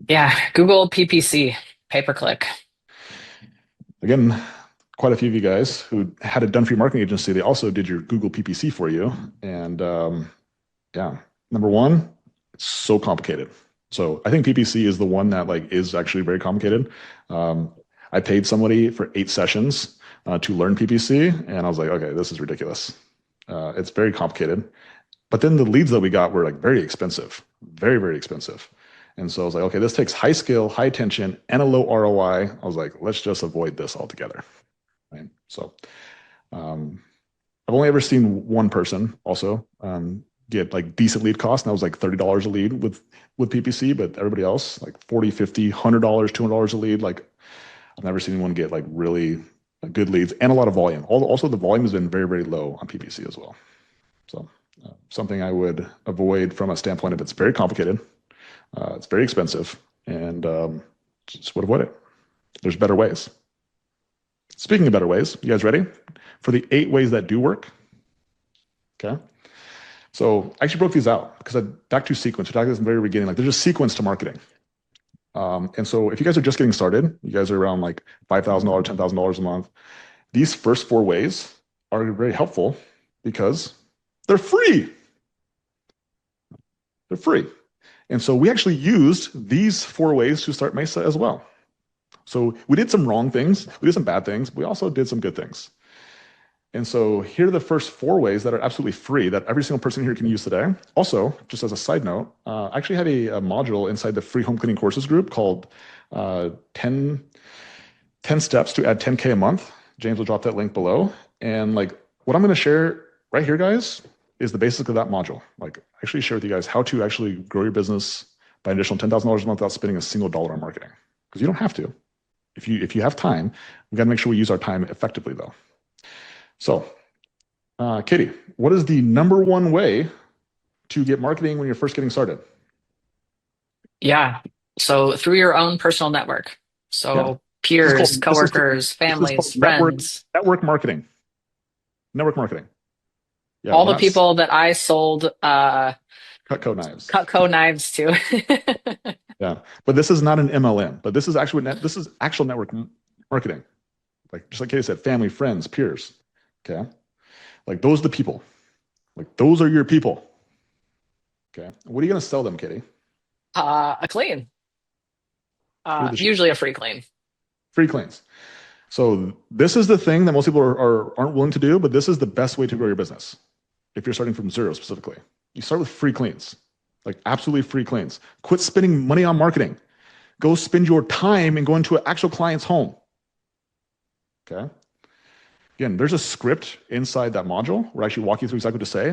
Yeah, Google PPC, pay-per-click. Again, quite a few of you guys who had a done for you marketing agency, they also did your Google PPC for you. And yeah, number one, it's so complicated. So I think PPC is the one that is actually very complicated. I paid somebody for 8 sessions to learn PPC, and I was like, okay, this is ridiculous. It's very complicated. But then the leads that we got were very expensive, very, very expensive. And so I was like, okay, this takes high skill, high attention, and a low ROI. I was like, let's just avoid this altogether. Right? So I've only ever seen one person also get decent lead cost, and that was $30 a lead with PPC, but everybody else $40, $50, $100, $200 a lead. I've never seen anyone get really good leads and a lot of volume. Also, the volume has been very, very low on PPC as well. So something I would avoid from a standpoint of it's very complicated. It's very expensive, and just would avoid it. There's better ways. Speaking of better ways, you guys ready for the 8 ways that do work? Okay. So I actually broke these out because back to sequence. We talked about this in the very beginning. There's a sequence to marketing. And so if you guys are just getting started, you guys are around $5,000, $10,000 a month. These first 4 ways are very helpful because they're free. They're free. And so we actually used these 4 ways to start Mesa as well. So we did some wrong things. We did some bad things. We also did some good things. And so here are the first 4 ways that are absolutely free that every single person here can use today. Also, just as a side note, I actually had a module inside the free home cleaning courses group called 10 steps to add 10K a month. James will drop that link below. And what I'm going to share right here, guys, is the basics of that module. Actually share with you guys how to actually grow your business by an additional $10,000 a month without spending a single dollar on marketing. Because you don't have to. If you have time, we got to make sure we use our time effectively though. So, Katie, what is the number 1 way to get marketing when you're first getting started? Yeah. So through your own personal network. So peers, coworkers, families, friends. Network marketing. Network marketing. Yeah, all the people that I sold Cutco knives. Cutco knives to. Yeah, but this is not an MLM. But this is actual network marketing. Just like Katie said, family, friends, peers. Okay, those are the people. Those are your people. Okay, what are you going to sell them, Katie? A clean. Usually a free clean. Free cleans. So this is the thing that most people aren't willing to do, but this is the best way to grow your business. If you're starting from 0 specifically, you start with free cleans, absolutely free cleans. Quit spending money on marketing. Go spend your time and go into an actual client's home. Okay. Again, there's a script inside that module where I actually walk you through exactly what to say.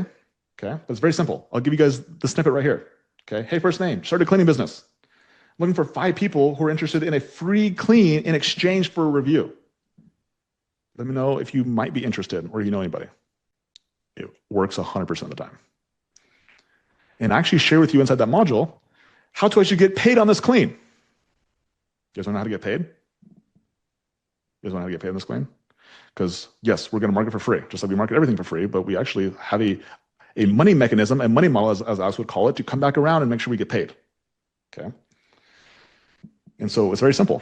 Okay. But it's very simple. I'll give you guys the snippet right here. Okay. Hey, first name, start a cleaning business. I'm looking for 5 people who are interested in a free clean in exchange for a review. Let me know if you might be interested or you know anybody. It works 100% of the time. And I actually share with you inside that module how to actually get paid on this clean. You guys want to know how to get paid? You guys want to know how to get paid on this clean? Because yes, we're going to market for free, just like we market everything for free, but we actually have a money mechanism, a money model, as I would call it, to come back around and make sure we get paid. Okay. And so it's very simple.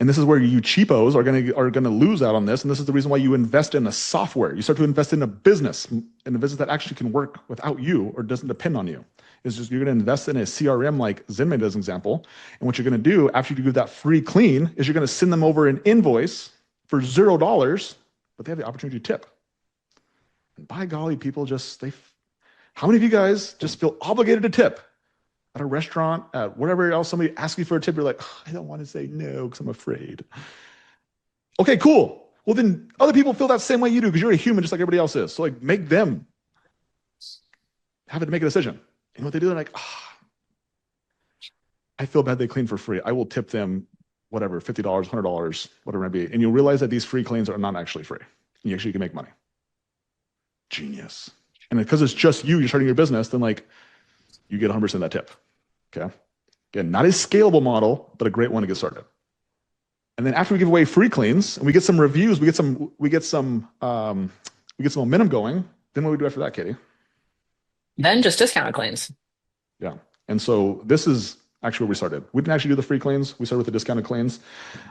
And this is where you cheapos are going to lose out on this. And this is the reason why you invest in a software. You start to invest in a business that actually can work without you or doesn't depend on you. It's just you're going to invest in a CRM like Zenmate as an example. And what you're going to do after you do that free clean is you're going to send them over an invoice for $0, but they have the opportunity to tip. And by golly, people how many of you guys just feel obligated to tip? At a restaurant, at whatever else, somebody asks you for a tip, you're like, oh, I don't want to say no because I'm afraid. Okay, cool. Well, then other people feel that same way you do because you're a human just like everybody else is. So like make them have to make a decision. You know what they do? They're like, I feel bad they clean for free. I will tip them whatever, $50, $100, whatever it may be. And you'll realize that these free cleans are not actually free. You actually can make money. Genius. And because it's just you're starting your business, then like you get 100% of that tip. Okay. Again, not a scalable model, but a great one to get started. And then after we give away free cleans and we get some reviews, we get some momentum going. Then what do we do after that, Katie? Then just discounted cleans. Yeah. And so this is actually where we started. We didn't actually do the free cleans. We started with the discounted cleans.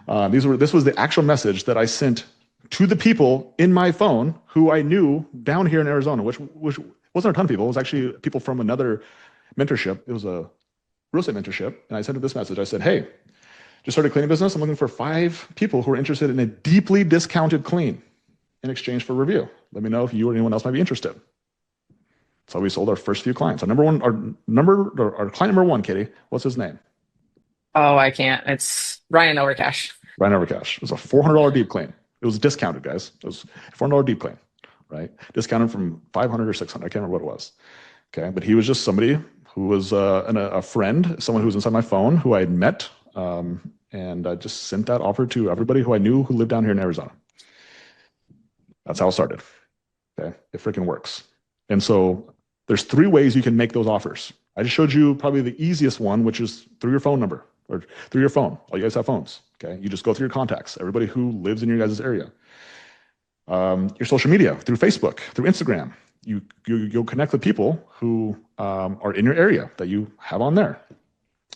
This was the actual message that I sent to the people in my phone who I knew down here in Arizona, which wasn't a ton of people. It was actually people from another mentorship. It was a real estate mentorship. And I sent them this message. I said, hey, just started a cleaning business. I'm looking for 5 people who are interested in a deeply discounted clean in exchange for review. Let me know if you or anyone else might be interested. So we sold our first few clients. Our client number one, Katie, what's his name? Oh, I can't. It's Ryan Overcash. Ryan Overcash. It was a $400 deep clean. It was discounted, guys. It was a $400 deep clean, right? Discounted from 500 or 600. I can't remember what it was. Okay, but he was just somebody who was a friend, someone who was inside my phone who I had met, and I just sent that offer to everybody who I knew who lived down here in Arizona. That's how it started. Okay, it freaking works. And so there's 3 ways you can make those offers. I just showed you probably the easiest one, which is through your phone number or through your phone. All you guys have phones. Okay, you just go through your contacts, everybody who lives in your guys' area. Your social media, through Facebook, through Instagram. You'll connect with people who are in your area that you have on there.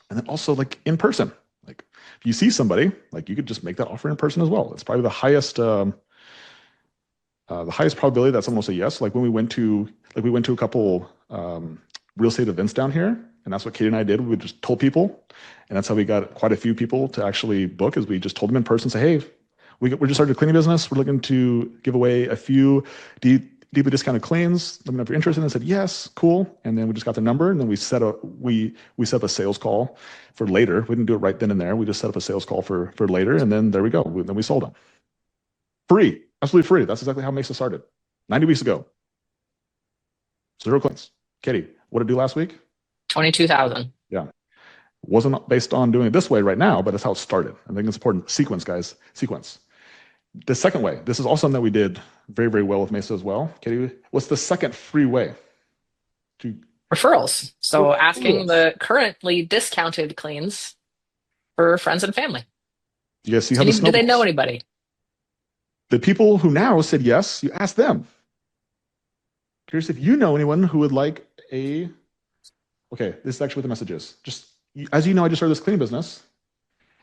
And then also like in person. Like if you see somebody, like you could just make that offer in person as well. It's probably the highest probability that someone will say yes. Like when we went to a couple real estate events down here, and that's what Katie and I did. We just told people, and that's how we got quite a few people to actually book. Is we just told them in person, say, hey, we're just starting a cleaning business. We're looking to give away a few deeply discounted cleans. Let me know if you're interested. And I said yes, cool. And then we just got the number, and then we set up a sales call for later. We didn't do it right then and there. We just set up a sales call for later, and then there we go. Then we sold them free, absolutely free. That's exactly how Mesa started 90 weeks ago. 0 cleans. Katie, what did it do last week? 22,000. Yeah. Wasn't based on doing it this way right now, but that's how it started. I think it's important. Sequence, guys. Sequence. The second way, this is also something that we did very, very well with Mesa as well. Katie, what's the second free way? Referrals. So asking the currently discounted cleans for friends and family. You guys see how this Do they know anybody? The people who now said yes, you ask them. Curious if you know anyone who would like okay, this is actually what the message is. Just, as you know, I just started this cleaning business.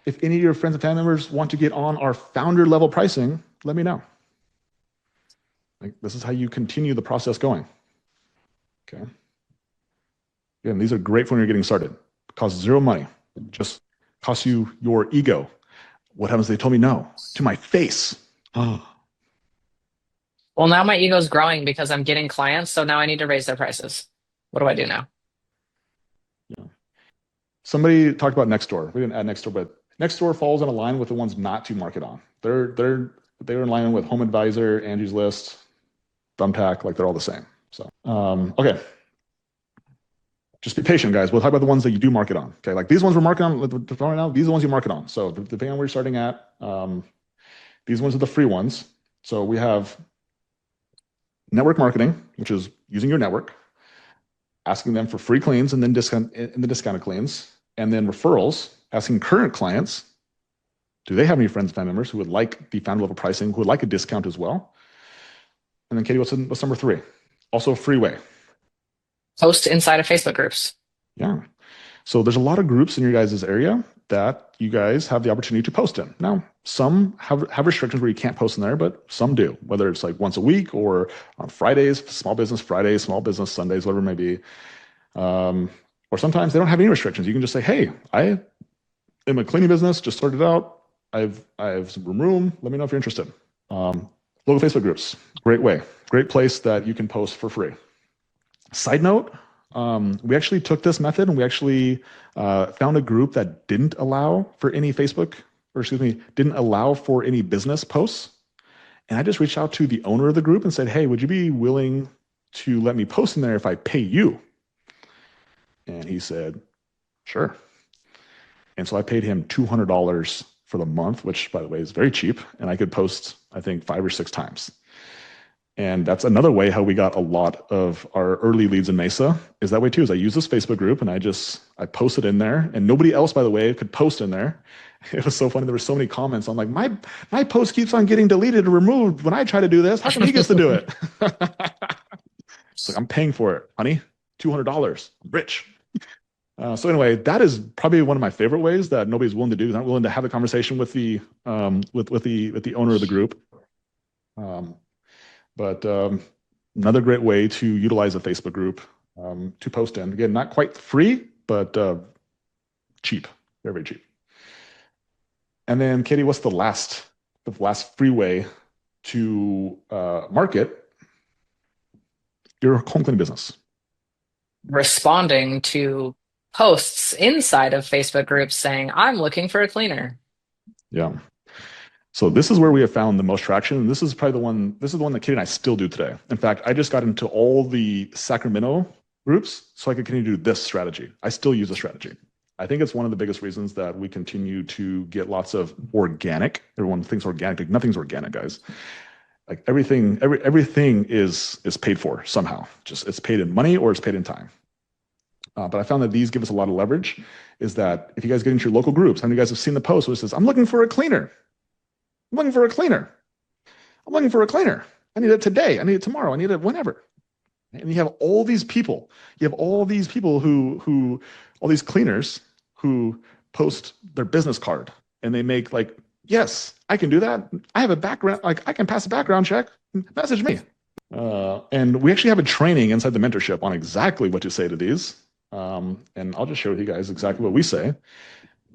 If any of your friends and family members want to get on our founder level pricing, let me know. Like, this is how you continue the process going. Okay. Again, these are great for when you're getting started. It costs 0 money. It just costs you your ego. What happens if they told me no? To my face. Oh. Well, now my ego's growing because I'm getting clients, so now I need to raise their prices. What do I do now? Yeah. Somebody talked about Nextdoor. We didn't add Nextdoor, but Nextdoor falls in a line with the ones not to market on. They're in line with HomeAdvisor, Angie's List, Thumbtack, like they're all the same. So okay. Just be patient, guys. We'll talk about the ones that you do market on. Okay, like these ones we're marketing on right now, these are the ones you market on. So depending on where you're starting at, these ones are the free ones. So we have network marketing, which is using your network, asking them for free cleans and then discounted cleans, and then referrals, asking current clients, do they have any friends and family members who would like the founder level pricing, who would like a discount as well? And then Katie, what's number three? Also a free way. Post inside of Facebook groups. Yeah. So there's a lot of groups in your guys' area that you guys have the opportunity to post in. Now, some have restrictions where you can't post in there, but some do, whether it's like once a week or on Fridays, small business Fridays, small business Sundays, whatever it may be. Or sometimes they don't have any restrictions. You can just say, hey, I am a cleaning business, just started out. I have some room. Let me know if you're interested. Local Facebook groups, great way, great place that you can post for free. Side note, we actually took this method and we actually found a group that didn't allow for any didn't allow for any business posts. And I just reached out to the owner of the group and said, hey, would you be willing to let me post in there if I pay you? And he said, sure. And so I paid him $200 for the month, which by the way is very cheap. And I could post, I think 5 or 6 times. And that's another way how we got a lot of our early leads in Mesa is that way too, is I use this Facebook group and I posted in there and nobody else, by the way, could post in there. It was so funny. There were so many comments. I'm like, my post keeps on getting deleted or removed when I try to do this. How come he gets to do it? It's like, I'm paying for it, honey. $200, I'm rich. So anyway, that is probably one of my favorite ways that nobody's willing to do. They're not willing to have a conversation with the owner of the group. But another great way to utilize a Facebook group to post in. Again, not quite free, but cheap, very, very cheap. And then, Katie, what's the last free way to market your home cleaning business? Responding to posts inside of Facebook groups saying, I'm looking for a cleaner. Yeah. So this is where we have found the most traction. And this is probably the one that Katie and I still do today. In fact, I just got into all the Sacramento groups so I could continue to do this strategy. I still use the strategy. I think it's one of the biggest reasons that we continue to get lots of organic. Everyone thinks organic, like nothing's organic, guys. Like everything is paid for somehow. Just it's paid in money or it's paid in time. But I found that these give us a lot of leverage. Is that if you guys get into your local groups, and you guys have seen the post where it says, I'm looking for a cleaner. I'm looking for a cleaner. I'm looking for a cleaner. I need it today. I need it tomorrow. I need it whenever. And you have all these people. You have all these people who all these cleaners who post their business card and they make like, yes, I can do that. I have a background, like I can pass a background check. Message me. And we actually have a training inside the mentorship on exactly what to say to these. And I'll just share with you guys exactly what we say.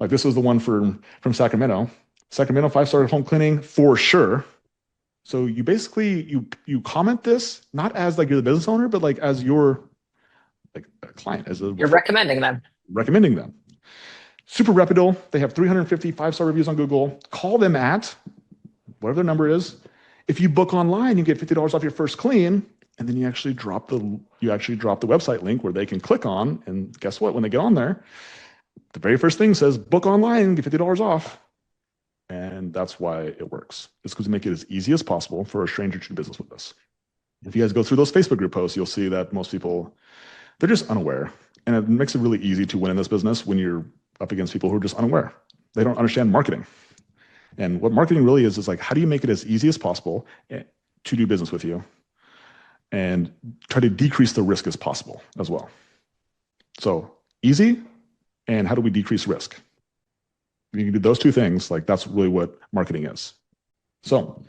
Like this was the one from Sacramento. Sacramento 5-star home cleaning for sure. So you basically you comment this not as like you're the business owner, but like as your like a client, You're recommending them. Recommending them. Super reputable. They have 350 5-star reviews on Google. Call them at whatever their number is. If you book online, you get $50 off your first clean, and then you actually drop the website link where they can click on. And guess what? When they get on there, the very first thing says book online, get $50 off. And that's why it works. It's because we make it as easy as possible for a stranger to do business with us. If you guys go through those Facebook group posts, you'll see that most people, they're just unaware. And it makes it really easy to win in this business when you're up against people who are just unaware. They don't understand marketing. And what marketing really is like, how do you make it as easy as possible to do business with you and try to decrease the risk as possible as well? So easy, and how do we decrease risk? If you can do those two things, like that's really what marketing is. So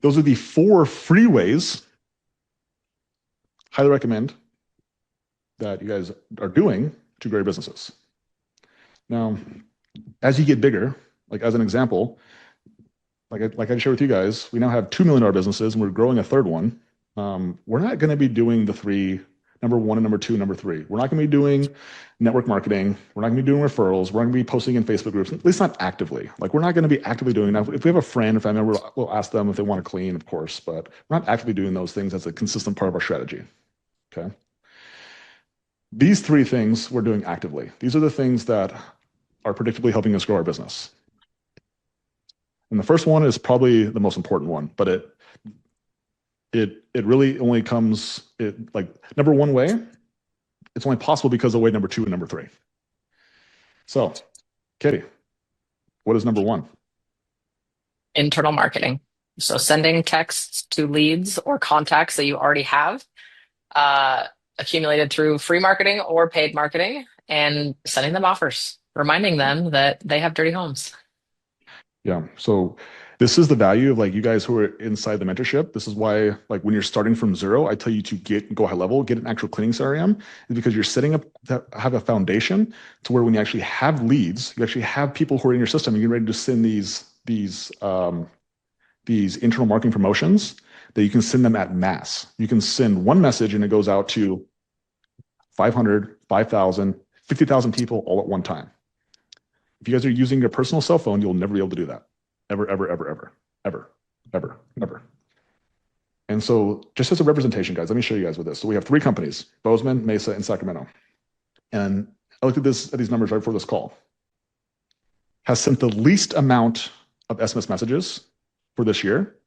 those are the 4 free ways. Highly recommend that you guys are doing to grow your businesses. Now, as you get bigger, like as an example, like I shared with you guys, we now have $2 million businesses and we're growing a third one. We're not going to be doing the 3, number 1 and number 2, number 3. We're not going to be doing network marketing. We're not going to be doing referrals. We're going to be posting in Facebook groups, at least not actively. Like we're not going to be actively doing that. If we have a friend, if I remember, we'll ask them if they want to clean, of course, but we're not actively doing those things as a consistent part of our strategy. Okay. These 3 things we're doing actively. These are the things that are predictably helping us grow our business. And the first one is probably the most important one, but it really only comes like number one way. It's only possible because of way number two and number three. So, Katie, what is number one? Internal marketing. So sending texts to leads or contacts that you already have, uh, accumulated through free marketing or paid marketing, and sending them offers, reminding them that they have dirty homes. Yeah. So this is the value of like you guys who are inside the mentorship. This is why like when you're starting from zero, I tell you to go high level, get an actual cleaning CRM, is because you're setting up to have a foundation to where when you actually have leads, you actually have people who are in your system, you're ready to send these internal marketing promotions that you can send them at mass. You can send one message and it goes out to 500, 5,000, 50,000 people all at one time. If you guys are using your personal cell phone, you'll never be able to do that. Ever, ever, ever, ever, ever, ever, ever. And so just as a representation, guys, let me show you guys with this. So we have three companies, Bozeman, Mesa, and Sacramento. And I looked at these numbers right before this call. Has sent the least amount of SMS messages for this year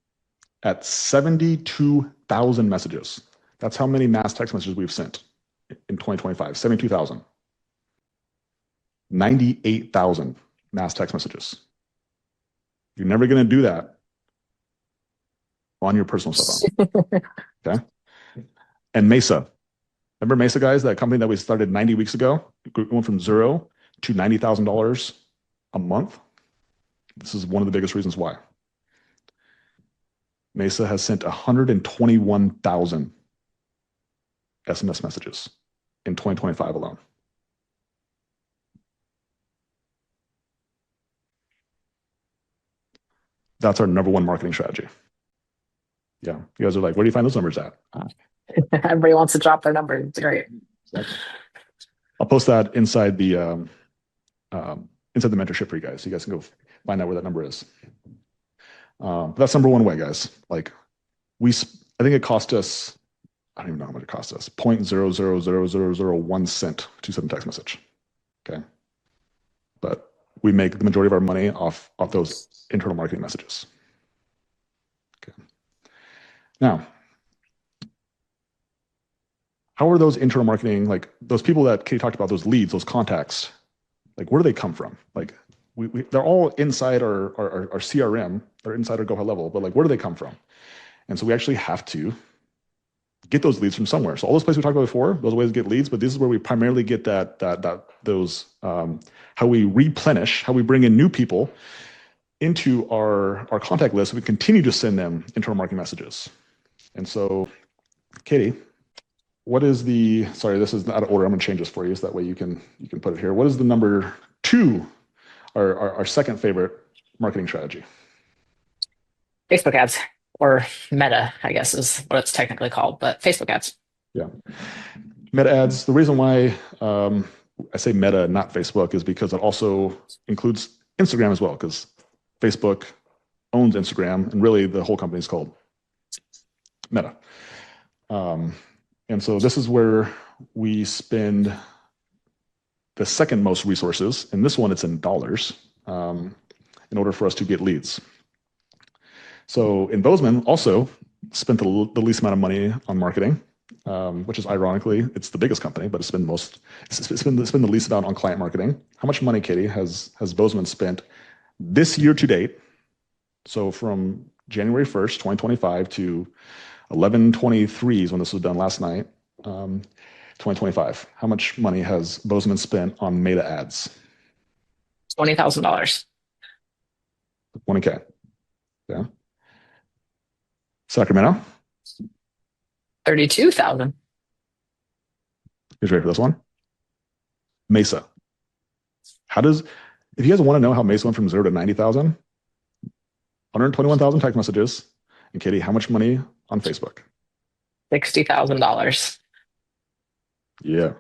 at 72,000 messages. That's how many mass text messages we've sent in 2025, 72,000. 98,000 mass text messages. You're never going to do that on your personal cell phone. Okay. And Mesa. Remember Mesa, guys, that company that we started 90 weeks ago? We went from zero to $90,000 a month. This is one of the biggest reasons why. Mesa has sent 121,000 SMS messages in 2025 alone. That's our number one marketing strategy. Yeah. You guys are like, where do you find those numbers at? Everybody wants to drop their number. It's great. I'll post that inside the mentorship for you guys. So you guys can go find out where that number is. But that's number one way, guys. Like I think it cost us, I don't even know how much it cost us, 0.00001 cent to send a text message. Okay. But we make the majority of our money off those internal marketing messages. Okay. Now, how are those internal marketing, like those people that Katie talked about, those leads, those contacts, like where do they come from? Like they're all inside our CRM, they're inside our Go High Level, but like where do they come from? And so we actually have to get those leads from somewhere. So all those places we talked about before, those ways to get leads, but this is where we primarily get those how we replenish, how we bring in new people into our contact list. So we continue to send them internal marketing messages. And so, Katie, what is sorry, this is out of order. I'm gonna change this for you so that way you can put it here. What is the number two, our second favorite marketing strategy? Facebook ads, or Meta, I guess is what it's technically called, but Facebook ads. Yeah. Meta ads. The reason why I say Meta, not Facebook, is because it also includes Instagram as well, because Facebook owns Instagram, and really the whole company is called Meta. And so this is where we spend the second most resources. And this one, it's in dollars in order for us to get leads. So in Bozeman, also spent the least amount of money on marketing, which is ironically, it's the biggest company, but it's been the least amount on client marketing. How much money, Katie, has Bozeman spent this year to date? So from January 1st, 2025 to 11/23 is when this was done last night, 2025. How much money has Bozeman spent on Meta ads? $20,000. 20K. Yeah. Sacramento? 32,000. Who's ready for this one? Mesa. If you guys want to know how Mesa went from 0 to 90,000, 121,000 text messages. And Katie, how much money on Facebook? $60,000. Yeah. You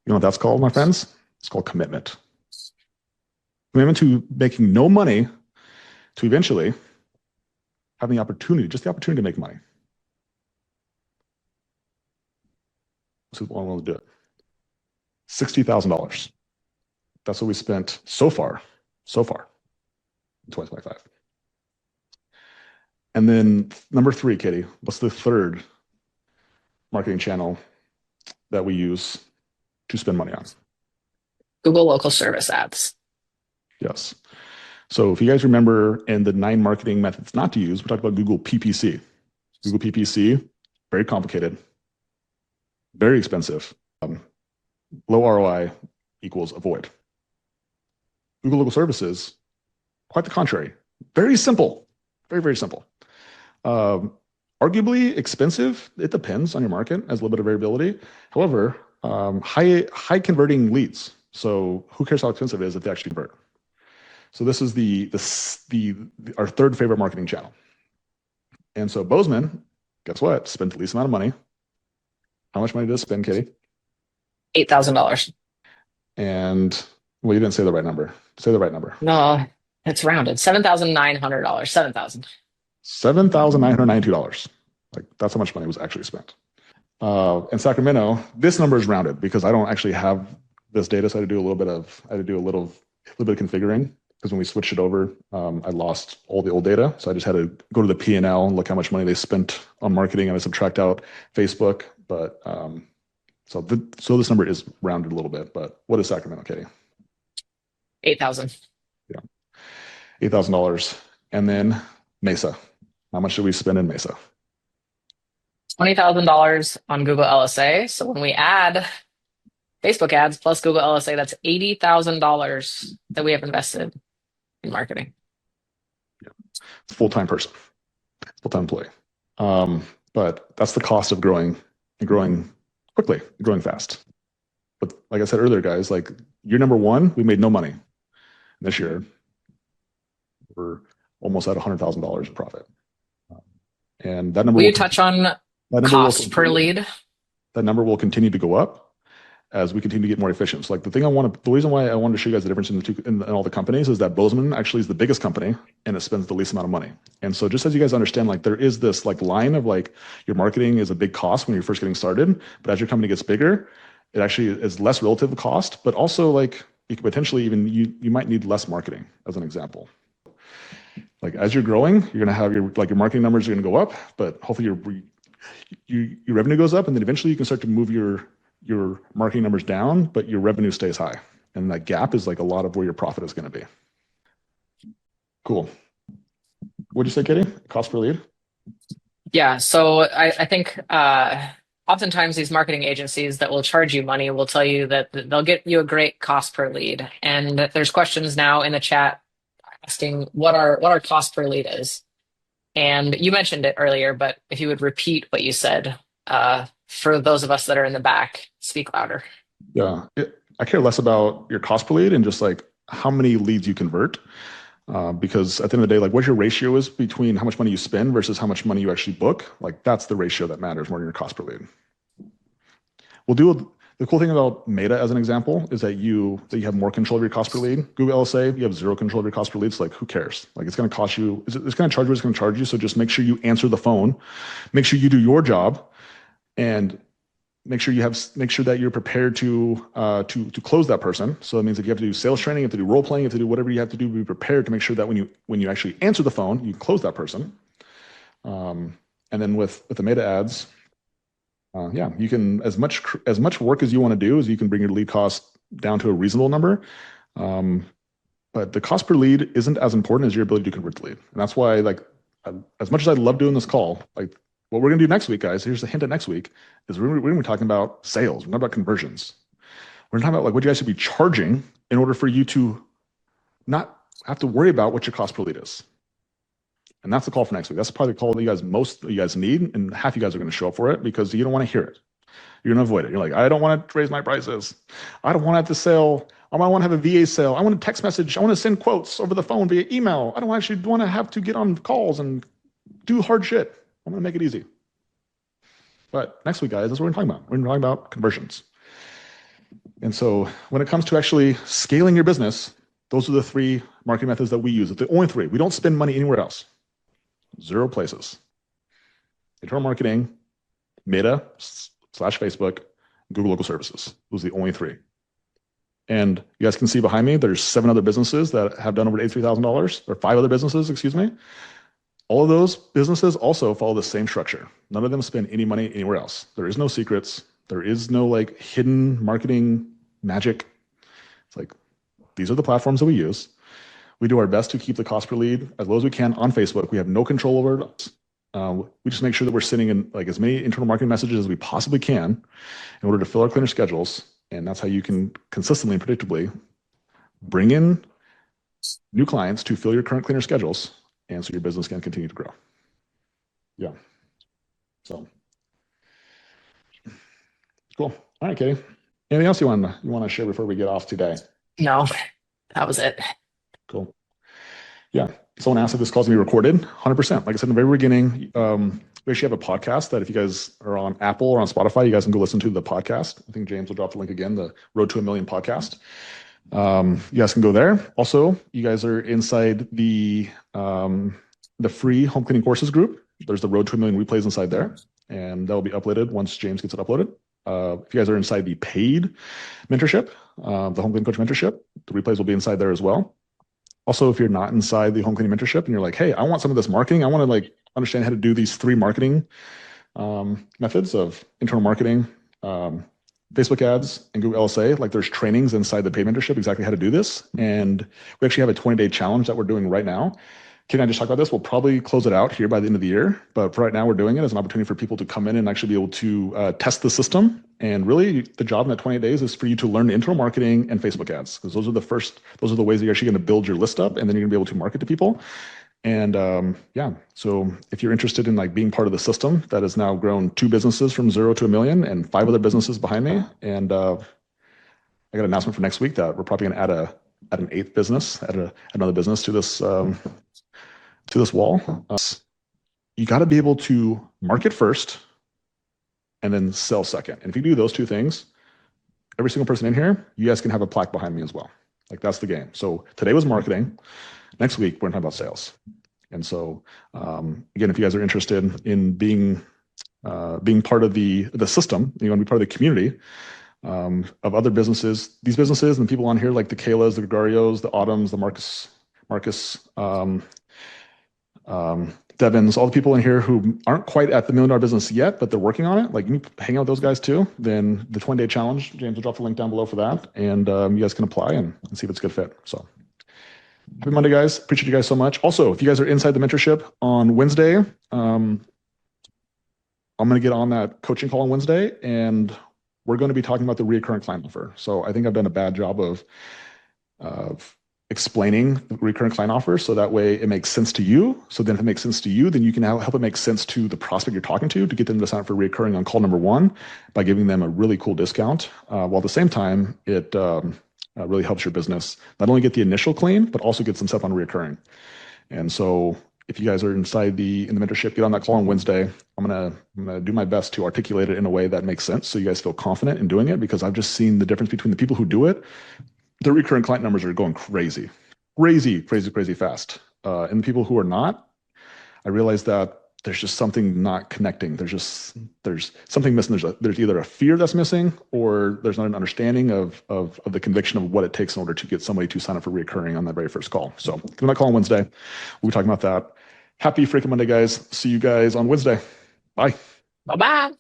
know what that's called, my friends? It's called commitment. Commitment to making no money to eventually having the opportunity, just the opportunity to make money. This is one way to do it. $60,000. That's what we spent so far in 2025. And then number 3, Katie, what's the third marketing channel that we use to spend money on? Google local service ads. Yes. So if you guys remember in the 9 marketing methods not to use, we talked about Google PPC. Google PPC, very complicated, very expensive. Low ROI equals avoid. Google local services, quite the contrary. Very simple, very, very simple. Arguably expensive. It depends on your market, has a little bit of variability. However, high converting leads. So who cares how expensive it is if they actually convert? So this is our third favorite marketing channel. And so Bozeman, guess what? Spent the least amount of money. How much money did it spend, Katie? $8,000. And well, you didn't say the right number. Say the right number. No, it's rounded. $7,900. 7,000. $7,992. Like that's how much money was actually spent. In Sacramento, this number is rounded because I don't actually have this data, so I had to do a little bit of configuring. Because when we switched it over, I lost all the old data. So I just had to go to the P&L and look how much money they spent on marketing, and I subtract out Facebook. But so this number is rounded a little bit. But what is Sacramento, Katie? 8,000. Yeah, $8,000. And then Mesa. How much did we spend in Mesa? $20,000 on Google LSA. So when we add Facebook ads plus Google LSA, that's $80,000 that we have invested in marketing. Yeah. Full-time person, full-time employee. But that's the cost of growing quickly, growing fast. But like I said earlier, guys, like year number 1, we made no money. This year, we're almost at $100,000 in profit. And that number will you touch on cost per lead? That number will continue to go up as we continue to get more efficient. So like the reason why I wanted to show you guys the difference in all the companies is that Bozeman actually is the biggest company and it spends the least amount of money. And so just as you guys understand, like there is this like line of like your marketing is a big cost when you're first getting started, but as your company gets bigger, it actually is less relative cost, but also like you could potentially even, you might need less marketing as an example. Like as you're growing, you're going to have your marketing numbers are going to go up, but hopefully your revenue goes up, and then eventually you can start to move your marketing numbers down, but your revenue stays high. And that gap is like a lot of where your profit is going to be. Cool. What'd you say, Katie? Cost per lead? Yeah. So I think oftentimes these marketing agencies that will charge you money will tell you that they'll get you a great cost per lead. And there's questions now in the chat asking what our cost per lead is. And you mentioned it earlier, but if you would repeat what you said, for those of us that are in the back, speak louder. Yeah, I care less about your cost per lead and just like how many leads you convert. Because at the end of the day, like what your ratio is between how much money you spend versus how much money you actually book, like that's the ratio that matters more than your cost per lead. The cool thing about Meta as an example is that you have more control of your cost per lead. Google LSA, you have zero control of your cost per lead. So like, who cares? Like it's going to cost you, it's going to charge what it's going to charge you. So just make sure you answer the phone, make sure you do your job, and make sure that you're prepared to close that person. So that means if you have to do sales training, you have to do role playing, you have to do whatever you have to do, be prepared to make sure that when you actually answer the phone, you close that person. And then with the Meta ads, you can as much work as you want to do is you can bring your lead cost down to a reasonable number. But the cost per lead isn't as important as your ability to convert the lead. And that's why, like, as much as I love doing this call, like what we're going to do next week, guys, here's the hint at next week, is we're going to be talking about sales. We're not about conversions. We're talking about like what you guys should be charging in order for you to not have to worry about what your cost per lead is. And that's the call for next week. That's probably the call that most of you guys need, and half you guys are going to show up for it because you don't want to hear it. You're going to avoid it. You're like, I don't want to raise my prices. I don't want to have to sell. I want to have a VA sale. I want a text message. I want to send quotes over the phone via email. I don't actually want to have to get on calls and do hard shit. I'm going to make it easy. But next week, guys, that's what we're talking about. We're talking about conversions. And so when it comes to actually scaling your business, those are the 3 marketing methods that we use. It's the only 3. We don't spend money anywhere else. 0 places. Internal marketing, Meta/Facebook, Google local services. Those are the only 3. And you guys can see behind me, there's 7 other businesses that have done over $83,000, or 5 other businesses, excuse me. All of those businesses also follow the same structure. None of them spend any money anywhere else. There is no secrets. There is no like hidden marketing magic. It's like these are the platforms that we use. We do our best to keep the cost per lead as low as we can on Facebook. We have no control over it. We just make sure that we're sending in like as many internal marketing messages as we possibly can in order to fill our cleaner schedules. And that's how you can consistently and predictably bring in new clients to fill your current cleaner schedules. And so your business can continue to grow. Yeah. So cool. All right, Katie. Anything else you want to share before we get off today? No, that was it. Cool. Yeah. Someone asked if this call is going to be recorded. 100%. Like I said in the very beginning, we actually have a podcast that if you guys are on Apple or on Spotify, you guys can go listen to the podcast. I think James will drop the link again, the Road to a Million podcast. You guys can go there. Also, you guys are inside the free home cleaning courses group. There's the Road to a Million replays inside there, and that will be uploaded once James gets it uploaded. If you guys are inside the paid mentorship, the home cleaning coach mentorship, the replays will be inside there as well. Also, if you're not inside the home cleaning mentorship and you're like, hey, I want some of this marketing, I want to like understand how to do these 3 marketing methods of internal marketing, Facebook ads, and Google LSA, like there's trainings inside the paid mentorship exactly how to do this. And we actually have a 20-day challenge that we're doing right now. Can I just talk about this? We'll probably close it out here by the end of the year, but for right now, we're doing it as an opportunity for people to come in and actually be able to test the system. And really, the job in that 20 days is for you to learn internal marketing and Facebook ads, because those are the ways that you're actually going to build your list up, and then you're going to be able to market to people. And yeah, so if you're interested in like being part of the system that has now grown 2 businesses from 0 to a million and 5 other businesses behind me, and I got an announcement for next week that we're probably going to add an 8th business, another business to this wall. You got to be able to market first and then sell second. And if you do those 2 things, every single person in here, you guys can have a plaque behind me as well. Like that's the game. So today was marketing. Next week, we're going to talk about sales. And so, again, if you guys are interested in being part of the system, you want to be part of the community of other businesses, these businesses and people on here like the Kaylas, the Gregarios, the Autumns, the Marcus, Devins, all the people in here who aren't quite at the $1 million business yet, but they're working on it. Like you hang out with those guys too. Then the 20-day challenge, James will drop the link down below for that. And you guys can apply and see if it's a good fit. So happy Monday, guys. Appreciate you guys so much. Also, if you guys are inside the mentorship on Wednesday, I'm going to get on that coaching call on Wednesday, and we're going to be talking about the recurrent client offer. So I think I've done a bad job of explaining the recurrent client offer so that way it makes sense to you. So then if it makes sense to you, then you can help it make sense to the prospect you're talking to get them to sign up for recurring on call number 1 by giving them a really cool discount. While at the same time, it really helps your business not only get the initial clean, but also get some stuff on recurring. And so if you guys are inside in the mentorship, get on that call on Wednesday. I'm gonna do my best to articulate it in a way that makes sense so you guys feel confident in doing it, because I've just seen the difference between the people who do it. The recurring client numbers are going crazy fast. And the people who are not, I realize that there's just something not connecting. There's something missing. There's either a fear that's missing, or there's not an understanding of the conviction of what it takes in order to get somebody to sign up for recurring on that very first call. So give me that call on Wednesday. We'll be talking about that. Happy freaking Monday, guys. See you guys on Wednesday. Bye. Bye-bye.